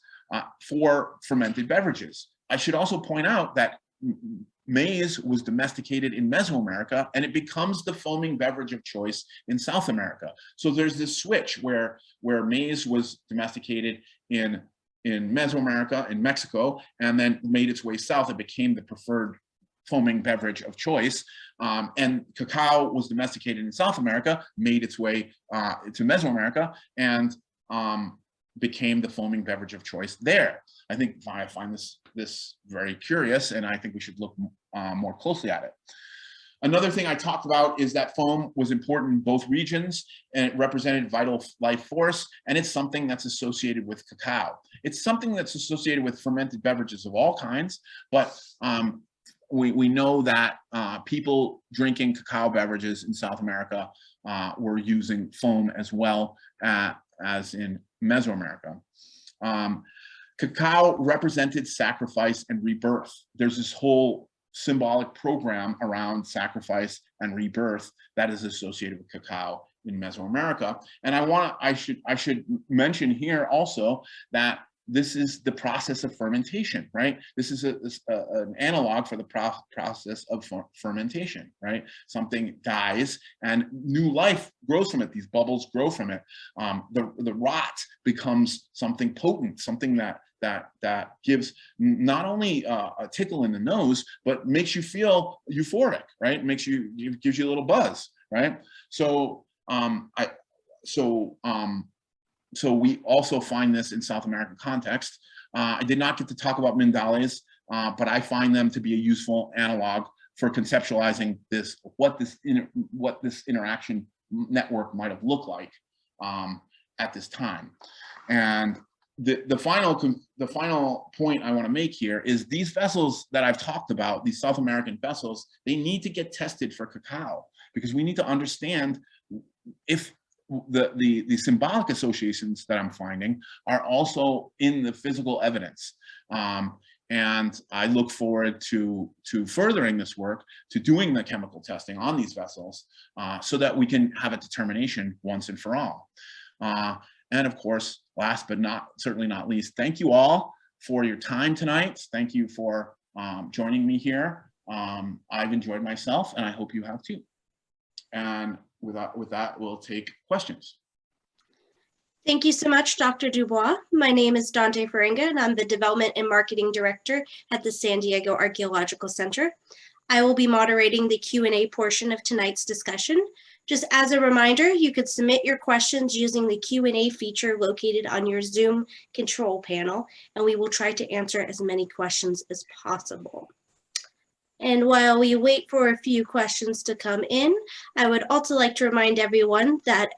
for fermented beverages. I should also point out that maize was domesticated in Mesoamerica, and it becomes the foaming beverage of choice in South America. So there's this switch where maize was domesticated in Mesoamerica, in Mexico, and then made its way south. It became the preferred foaming beverage of choice. And cacao was domesticated in South America, made its way to Mesoamerica, and became the foaming beverage of choice there. I find this very curious, and I think we should look more closely at it. Another thing I talked about is that foam was important in both regions, and it represented vital life force, and it's something that's associated with cacao. It's something that's associated with fermented beverages of all kinds, but we know that people drinking cacao beverages in South America were using foam as well as in Mesoamerica. Cacao represented sacrifice and rebirth. There's this whole symbolic program around sacrifice and rebirth that is associated with cacao in Mesoamerica. And I should mention here also that this is the process of fermentation, right? This is an analog for the process of fermentation, right? Something dies and new life grows from it. These bubbles grow from it. The rot becomes something potent, something that gives not only a tickle in the nose, but makes you feel euphoric, right? Gives you a little buzz, right? So we also find this in South American context. I did not get to talk about mindales, but I find them to be a useful analog for conceptualizing what this interaction network might have looked like at this time. And the final point I want to make here is these vessels that I've talked about, these South American vessels, they need to get tested for cacao, because we need to understand if the symbolic associations that I'm finding are also in the physical evidence. And I look forward to furthering this work, to doing the chemical testing on these vessels, so that we can have a determination once and for all. And of course, last but certainly not least, thank you all for your time tonight. Thank you for joining me here. I've enjoyed myself, and I hope you have too. And with that, we'll take questions. Thank you so much, Dr. Dubois. My name is Dante Faringa, and I'm the Development and Marketing Director at the San Diego Archaeological Center. I will be moderating the Q&A portion of tonight's discussion. Just as a reminder, you could submit your questions using the Q&A feature located on your Zoom control panel, and we will try to answer as many questions as possible. And while we wait for a few questions to come in, I would also like to remind everyone that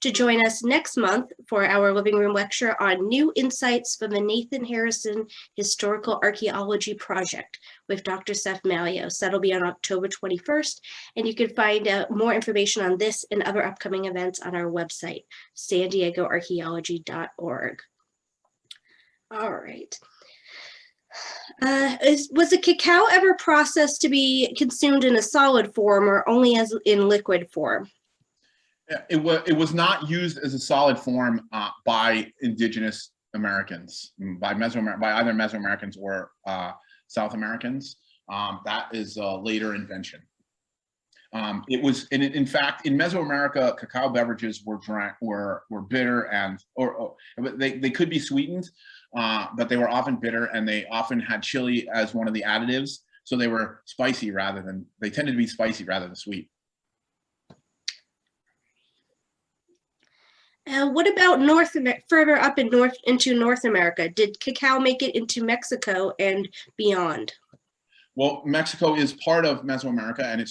to join us next month for our living room lecture on new insights from the Nathan Harrison Historical Archaeology Project with Dr. Seth Malios. That'll be on October 21st, and you can find out more information on this and other upcoming events on our website, sandiegoarchaeology.org. All right. Was the cacao ever processed to be consumed in a solid form or only as in liquid form? It was not used as a solid form by indigenous Americans, by either Mesoamericans or South Americans. That is a later invention. It was, in fact, in Mesoamerica, cacao beverages were bitter and they could be sweetened. But they were often bitter, and they often had chili as one of the additives. So they were spicy they tended to be spicy rather than sweet. What about further up into North America? Did cacao make it into Mexico and beyond? Well, Mexico is part of Mesoamerica, and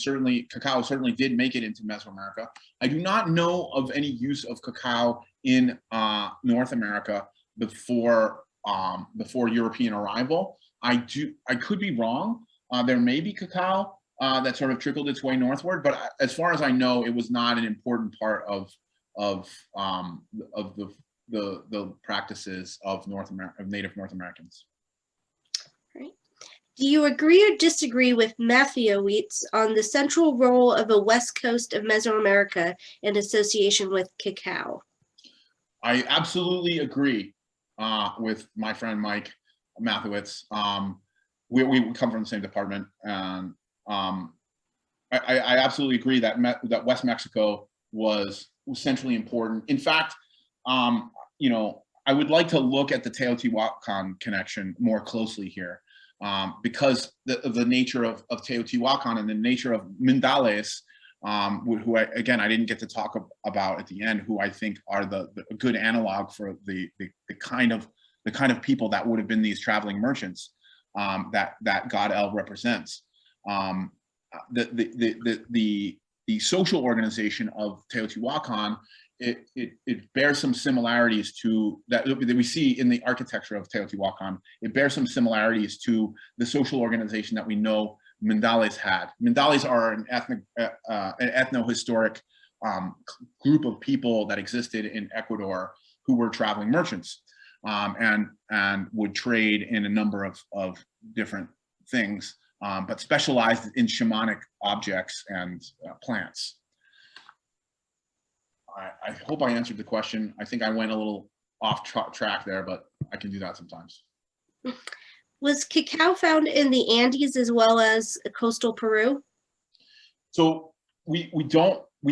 cacao certainly did make it into Mesoamerica. I do not know of any use of cacao in North America before European arrival. I could be wrong. There may be cacao that sort of trickled its way northward, but as far as I know, it was not an important part of the practices of native North Americans. Right. Do you agree or disagree with Matthew Weitz on the central role of the west coast of Mesoamerica in association with cacao? I absolutely agree with my friend Mike Mathewitz. We come from the same department, and I absolutely agree that West Mexico was centrally important. In fact, I would like to look at the Teotihuacan connection more closely here, because of the nature of Teotihuacan and the nature of Mindales, who I didn't get to talk about at the end, who I think are the good analog for the kind of people that would have been these traveling merchants that God El represents. The social organization of Teotihuacan, it bears some similarities to that we see in the architecture of Teotihuacan. It bears some similarities to the social organization that we know Mindales had. Mindales are an ethnohistoric group of people that existed in Ecuador who were traveling merchants, and would trade in a number of different things, but specialized in shamanic objects and plants. I hope I answered the question. I think I went a little off track there, but I can do that sometimes. Was cacao found in the Andes as well as coastal Peru? So we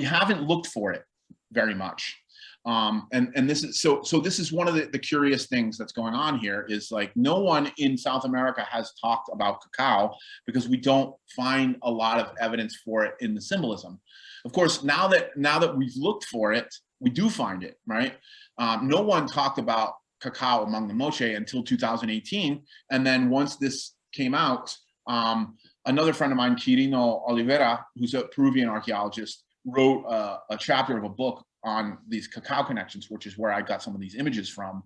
haven't looked for it very much. And this is this is one of the curious things that's going on here, is like no one in South America has talked about cacao because we don't find a lot of evidence for it in the symbolism. Of course, now that we've looked for it, we do find it, right? No one talked about cacao among the Moche until 2018, and then once this came out, another friend of mine, Quirino Oliveira, who's a Peruvian archaeologist, wrote a chapter of a book on these cacao connections, which is where I got some of these images from,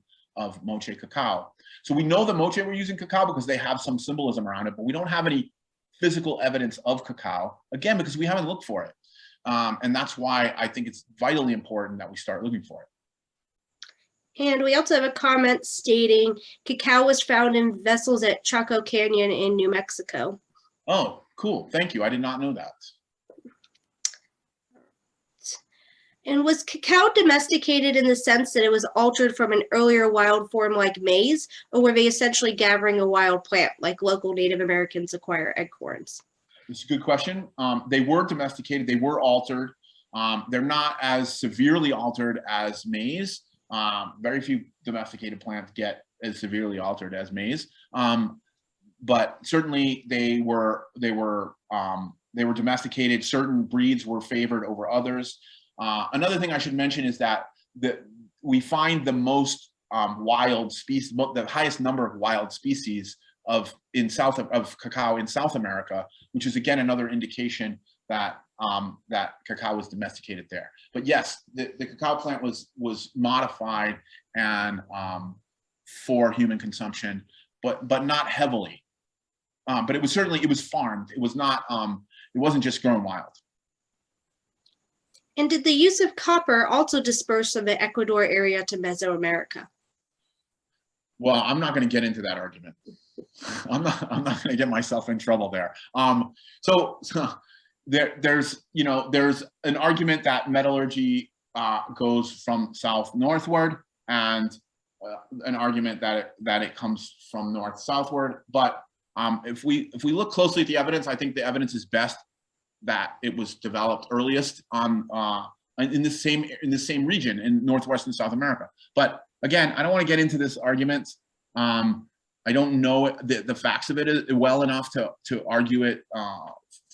moche cacao. So we know the moche were using cacao because they have some symbolism around it, but we don't have any physical evidence of cacao, again, because we haven't looked for it. And that's why I think it's vitally important that we start looking for it. And we also have a comment stating cacao was found in vessels at Chaco Canyon in New Mexico. Oh, cool. Thank you. I did not know that. And was cacao domesticated in the sense that it was altered from an earlier wild form like maize, or were they essentially gathering a wild plant like local Native Americans acquire acorns? It's a good question. They were domesticated. They were altered. They're not as severely altered as maize. Very few domesticated plants get as severely altered as maize. But certainly they were domesticated. Certain breeds were favored over others. Another thing I should mention is that we find the most wild species, the highest number of wild species of cacao in South America, which is again another indication that that cacao was domesticated there. But yes, the cacao plant was modified and for human consumption, but not heavily. But it was farmed. It was not. It wasn't just grown wild. And did the use of copper also disperse from the Ecuador area to Mesoamerica? Well, I'm not going to get into that argument. I'm not going to get myself in trouble there. So there's an argument that metallurgy goes from south northward, and an argument that it comes from north southward. But if we look closely at the evidence, I think the evidence is best that it was developed earliest in the same region in Northwestern South America. But again, I don't want to get into this argument. I don't know the facts of it well enough to argue it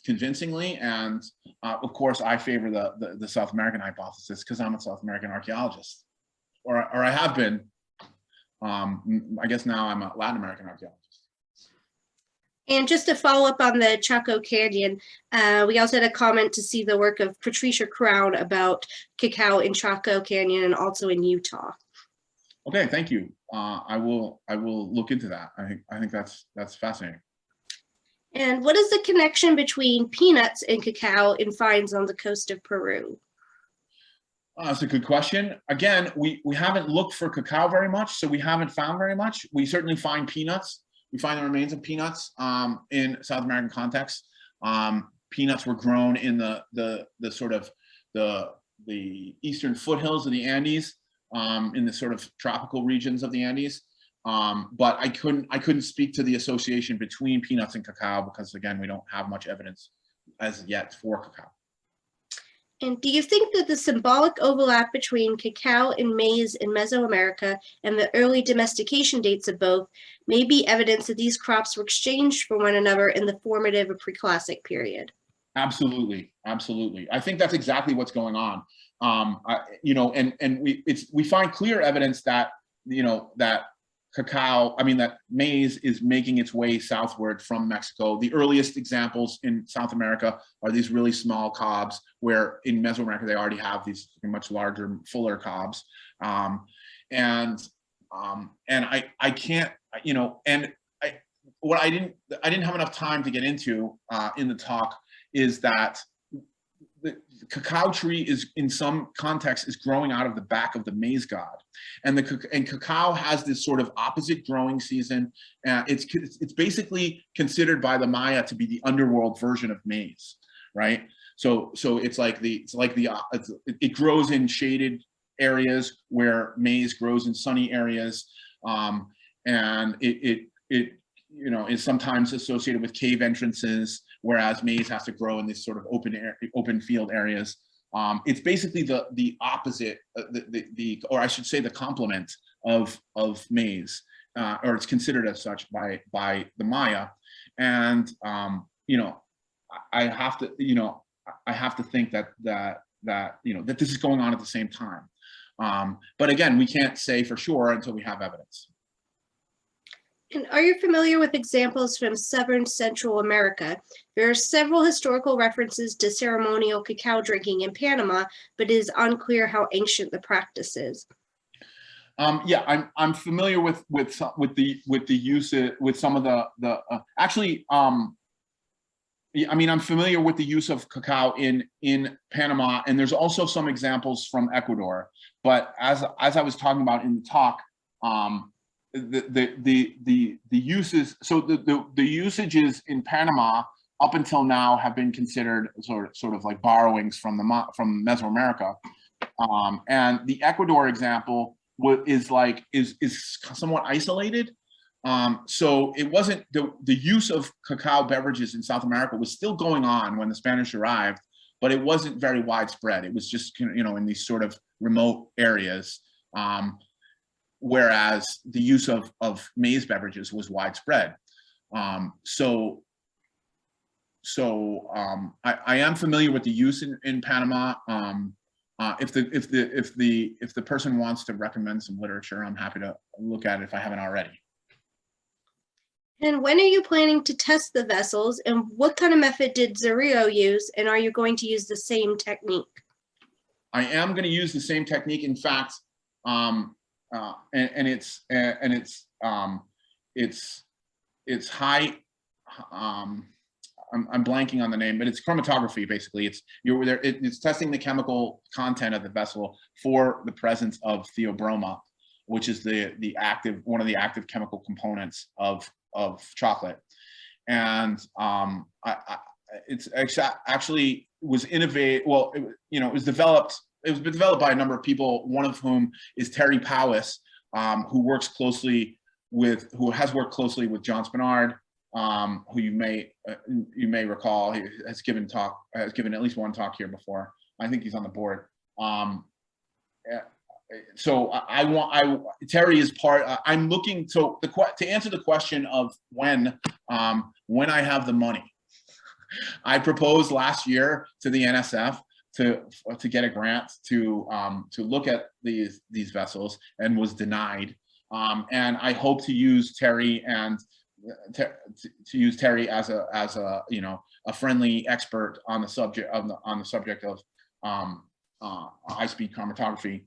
convincingly. And of course, I favor the South American hypothesis because I'm a South American archaeologist, or I have been. I guess now I'm a Latin American archaeologist. And just to follow up on the Chaco Canyon, we also had a comment to see the work of Patricia Crown about cacao in Chaco Canyon and also in Utah. Okay, thank you. I will look into that. I think that's fascinating. And what is the connection between peanuts and cacao in finds on the coast of Peru? That's a good question. Again, we haven't looked for cacao very much, so we haven't found very much. We certainly find peanuts. We find the remains of peanuts in South American context. Peanuts were grown in the sort of the eastern foothills of the Andes, in the sort of tropical regions of the Andes. But I couldn't speak to the association between peanuts and cacao because again, we don't have much evidence as yet for cacao. And do you think that the symbolic overlap between cacao and maize in Mesoamerica and the early domestication dates of both may be evidence that these crops were exchanged for one another in the formative or pre-classic period? Absolutely, absolutely. I think that's exactly what's going on. We find clear evidence that that maize is making its way southward from Mexico. The earliest examples in South America are these really small cobs, where in Mesoamerica they already have these much larger, fuller cobs. I didn't have enough time to get into in the talk is that the cacao tree is, in some contexts, is growing out of the back of the maize god, and cacao has this sort of opposite growing season. It's basically considered by the Maya to be the underworld version of maize, right? So it grows in shaded areas where maize grows in sunny areas, and it is sometimes associated with cave entrances, whereas maize has to grow in this sort of open field areas. It's basically the opposite, or I should say the complement of maize, or it's considered as such by the Maya. And I have to think that this is going on at the same time. But again, we can't say for sure until we have evidence. And are you familiar with examples from southern Central America? There are several historical references to ceremonial cacao drinking in Panama, but it is unclear how ancient the practice is. Yeah, I'm familiar with the use with some of the actually. Yeah, I mean, I'm familiar with the use of cacao in Panama, and there's also some examples from Ecuador. But as I was talking about in the talk, the uses, so the usages in Panama up until now have been considered sort of like borrowings from Mesoamerica, and the Ecuador example is somewhat isolated. So it wasn't the use of cacao beverages in South America was still going on when the Spanish arrived, but it wasn't very widespread. It was just, you know, in these sort of remote areas, whereas the use of maize beverages was widespread. I am familiar with the use in Panama. If the person wants to recommend some literature, I'm happy to look at it if I haven't already. And when are you planning to test the vessels, and what kind of method did Zerio use, and are you going to use the same technique? I am going to use the same technique. In fact, it's high. I'm blanking on the name, but it's chromatography. Basically, it's testing the chemical content of the vessel for the presence of theobroma, which is one of the active chemical components of chocolate. And it's actually was innovated. Well, it was developed. It was developed by a number of people. One of whom is Terry Powis, who has worked closely with John Spenard, who you may recall. He has given at least one talk here before. I think he's on the board. So Terry is part. I'm looking to answer the question of when I have the money. I proposed last year to the NSF to get a grant to look at these vessels and was denied. And I hope to use Terry to use Terry as a friendly expert on the subject of high-speed chromatography,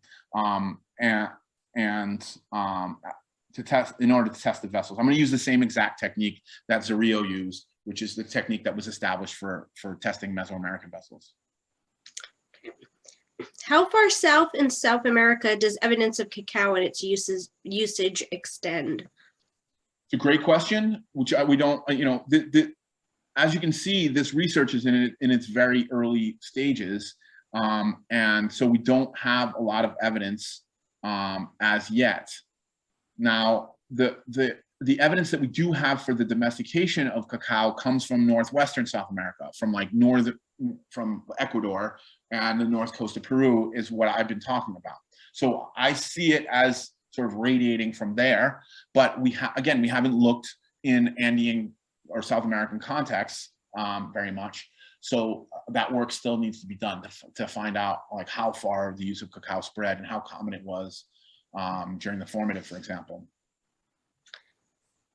to test in order to test the vessels. I'm going to use the same exact technique that Zerio used, which is the technique that was established for testing Mesoamerican vessels. How far south in South America does evidence of cacao and its usage extend? It's a great question, which we don't, as you can see, this research is in its very early stages. And so we don't have a lot of evidence as yet. Now, the evidence that we do have for the domestication of cacao comes from Northwestern South America, from Ecuador and the north coast of Peru is what I've been talking about. So I see it as sort of radiating from there, but we haven't looked in Andean or South American contexts very much. So that work still needs to be done to find out like how far the use of cacao spread and how common it was during the Formative, for example.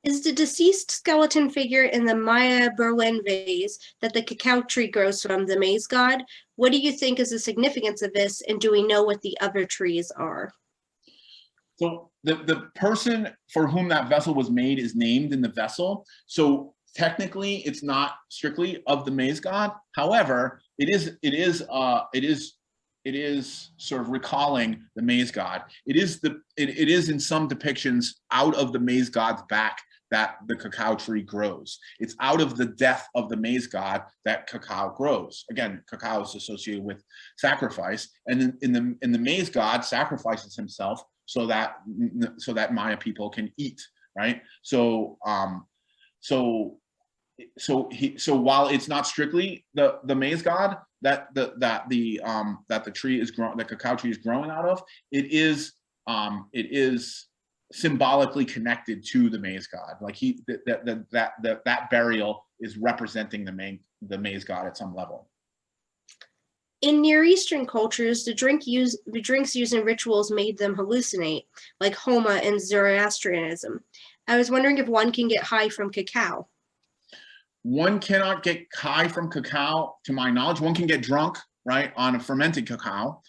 Is the deceased skeleton figure in the Maya Berlin Vase that the cacao tree grows from the maize god? What do you think is the significance of this, and do we know what the other trees are? So the person for whom that vessel was made is named in the vessel. So technically, it's not strictly of the maize god. However, it is sort of recalling the maize god. It is in some depictions out of the maize god's back that the cacao tree grows. It's out of the death of the maize god that cacao grows. Again, cacao is associated with sacrifice, and in the maize god sacrifices himself so that Maya people can eat, right? So while it's not strictly the maize god that the cacao tree is growing out of, it is symbolically connected to the maize god. Like that burial is representing the maize god at some level. In Near Eastern cultures, the drinks used in rituals made them hallucinate, like Homa and Zoroastrianism. I was wondering if one can get high from cacao. One cannot get high from cacao, to my knowledge. One can get drunk, right, on a fermented cacao.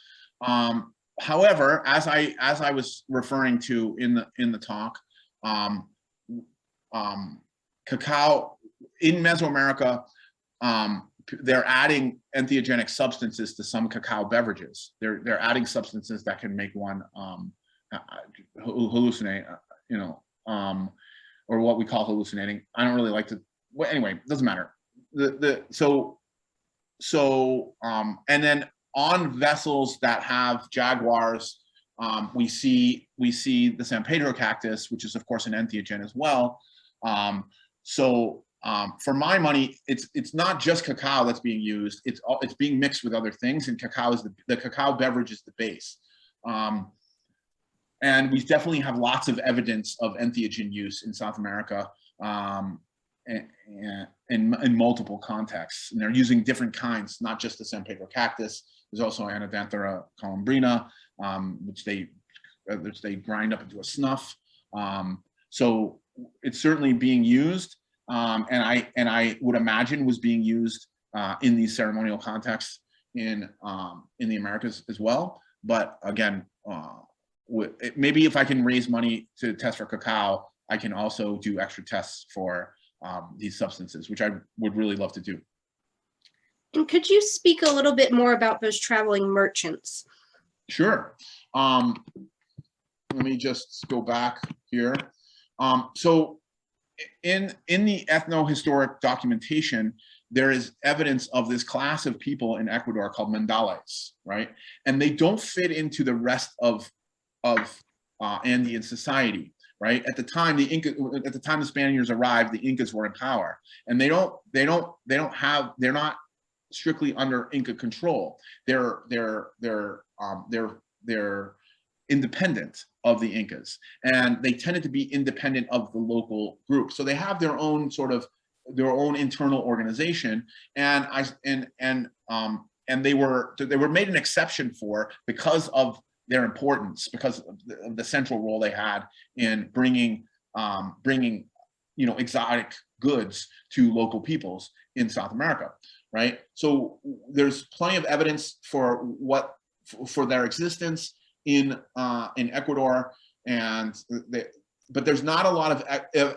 however, as I was referring to in the talk, cacao in Mesoamerica, they're adding entheogenic substances to some cacao beverages. They're adding substances that can make one hallucinate, you know, or what we call hallucinating. I don't really like to. Well, anyway, doesn't matter. And then on vessels that have jaguars, we see the San Pedro cactus, which is of course an entheogen as well. For my money, it's not just cacao that's being used. It's being mixed with other things, and cacao is the cacao beverage is the base. And we definitely have lots of evidence of entheogen use in South America in multiple contexts. And they're using different kinds, not just the San Pedro cactus. There's also Anadanthera columbrina, which they grind up into a snuff. So it's certainly being used, and I would imagine was being used in these ceremonial contexts in the Americas as well. But again, maybe if I can raise money to test for cacao, I can also do extra tests for these substances, which I would really love to do. And could you speak a little bit more about those traveling merchants? Sure. Let me just go back here. So in the ethnohistoric documentation, there is evidence of this class of people in Ecuador called Mandales, right? And they don't fit into the rest of Andean society, right? At the time the Spaniards arrived, the Incas were in power, and they're not strictly under Inca control. They're independent of the Incas, and they tended to be independent of the local group. So they have their own internal organization, and they were made an exception for because of their importance, because of the central role they had in bringing exotic goods to local peoples in South America, right? So there's plenty of evidence for their existence in Ecuador, but there's not a lot of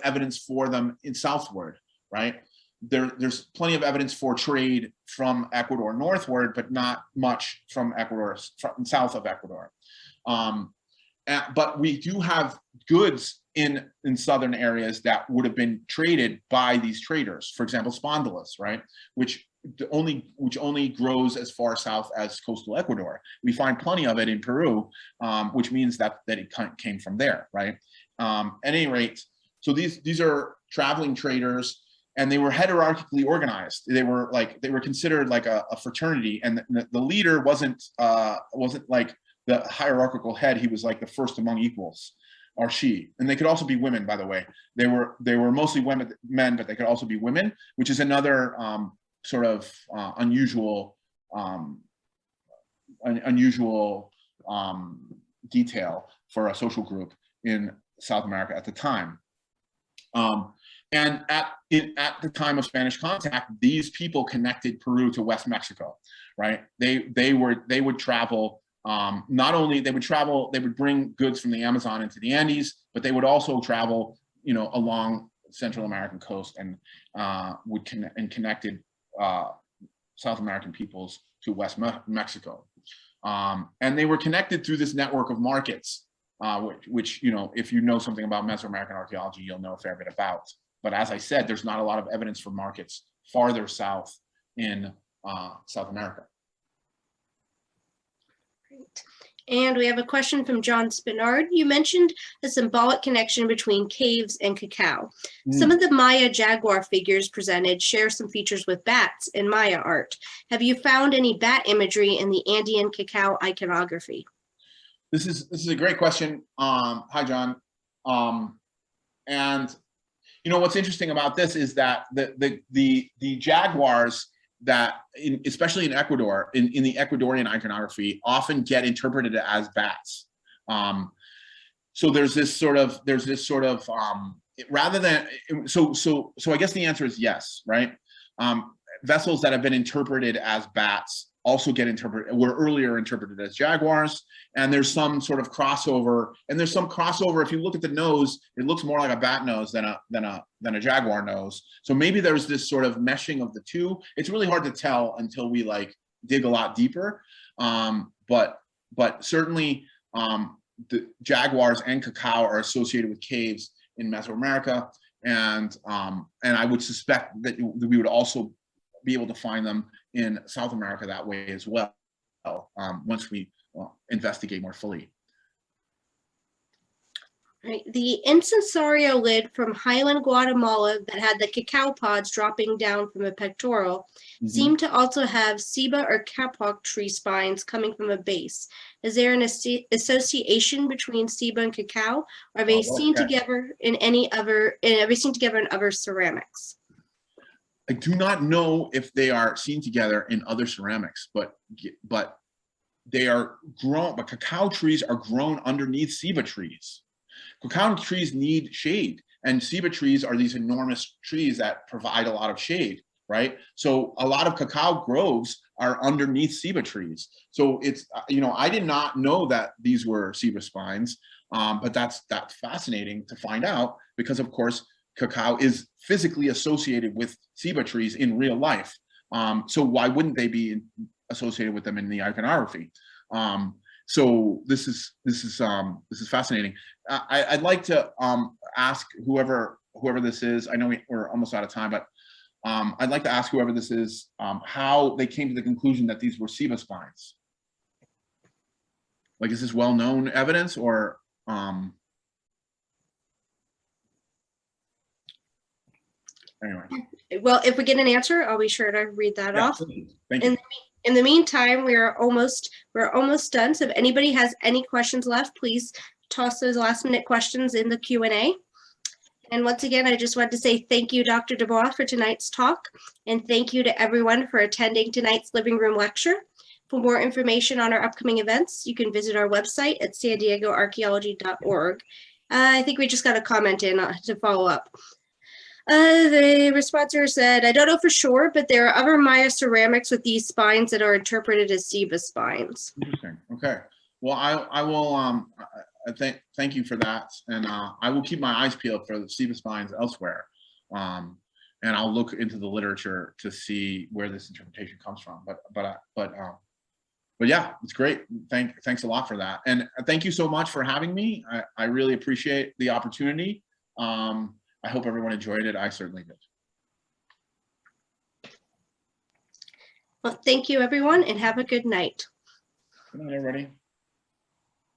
evidence for them in southward, right? There's plenty of evidence for trade from Ecuador northward, but not much from Ecuador south of Ecuador. But we do have goods in southern areas that would have been traded by these traders. For example, spondylus, right, which only grows as far south as coastal Ecuador. We find plenty of it in Peru, which means that it came from there, right? At any rate, so these are traveling traders, and they were hierarchically organized. They were considered like a fraternity, and the leader wasn't like the hierarchical head. He was like the first among equals, or she. And they could also be women, by the way. They were mostly men, but they could also be women, which is another sort of unusual detail for a social group in South America at the time. And at the time of Spanish contact, these people connected Peru to West Mexico, right? They would travel. Not only they would bring goods from the Amazon into the Andes, but they would also travel, along the Central American coast, and connected South American peoples to West Mexico. And they were connected through this network of markets, which if you know something about Mesoamerican archaeology, you'll know a fair bit about. But as I said, there's not a lot of evidence for markets farther south in South America. Great. And we have a question from John Spinard. You mentioned the symbolic connection between caves and cacao. Some of the Maya jaguar figures presented share some features with bats in Maya art. Have you found any bat imagery in the Andean cacao iconography? This is a great question. Hi, John. And what's interesting about this is that the jaguars that, especially in Ecuador, in the Ecuadorian iconography, often get interpreted as bats. So there's this sort of rather than so I guess the answer is yes, right? Vessels that have been interpreted as bats also get interpreted, were earlier interpreted as jaguars. And there's some sort of crossover, and there's some crossover. If you look at the nose, it looks more like a bat nose than a jaguar nose. So maybe there's this sort of meshing of the two. It's really hard to tell until we like dig a lot deeper. But certainly the jaguars and cacao are associated with caves in Mesoamerica. And I would suspect that we would also be able to find them in South America that way as well, once we investigate more fully. Right. The incensario lid from Highland, Guatemala that had the cacao pods dropping down from a pectoral seemed to also have ceiba or kapok tree spines coming from a base. Is there an association between ceiba and cacao? Are they seen together in other ceramics? I do not know if they are seen together in other ceramics, but they are grown. But cacao trees are grown underneath ceiba trees. Cacao trees need shade, and ceiba trees are these enormous trees that provide a lot of shade, right? So a lot of cacao groves are underneath ceiba trees. So it's, I did not know that these were ceiba spines, but that's fascinating to find out, because of course, cacao is physically associated with ceiba trees in real life. So why wouldn't they be associated with them in the iconography? So this is fascinating. I'd like to ask whoever this is. I know we're almost out of time, but I'd like to ask whoever this is how they came to the conclusion that these were ceiba spines. Like, is this well-known evidence, or anyway? Well, if we get an answer, I'll be sure to read that off. Thank you. In the meantime, we're almost done. So if anybody has any questions left, please toss those last-minute questions in the Q&A. And once again, I just want to say thank you, Dr. Dubois, for tonight's talk, and thank you to everyone for attending tonight's living room lecture. For more information on our upcoming events, you can visit our website at sandiegoarchaeology.org. I think we just got a comment in to follow up. The responder said, I don't know for sure, but there are other Maya ceramics with these spines that are interpreted as ceiba spines. Interesting. Okay. Well, I will thank you for that, and I will keep my eyes peeled for the ceiba spines elsewhere, and I'll look into the literature to see where this interpretation comes from. But yeah, it's great. Thanks a lot for that, and thank you so much for having me. I really appreciate the opportunity. I hope everyone enjoyed it. I certainly did. Well, thank you, everyone, and have a good night. Good night, everybody.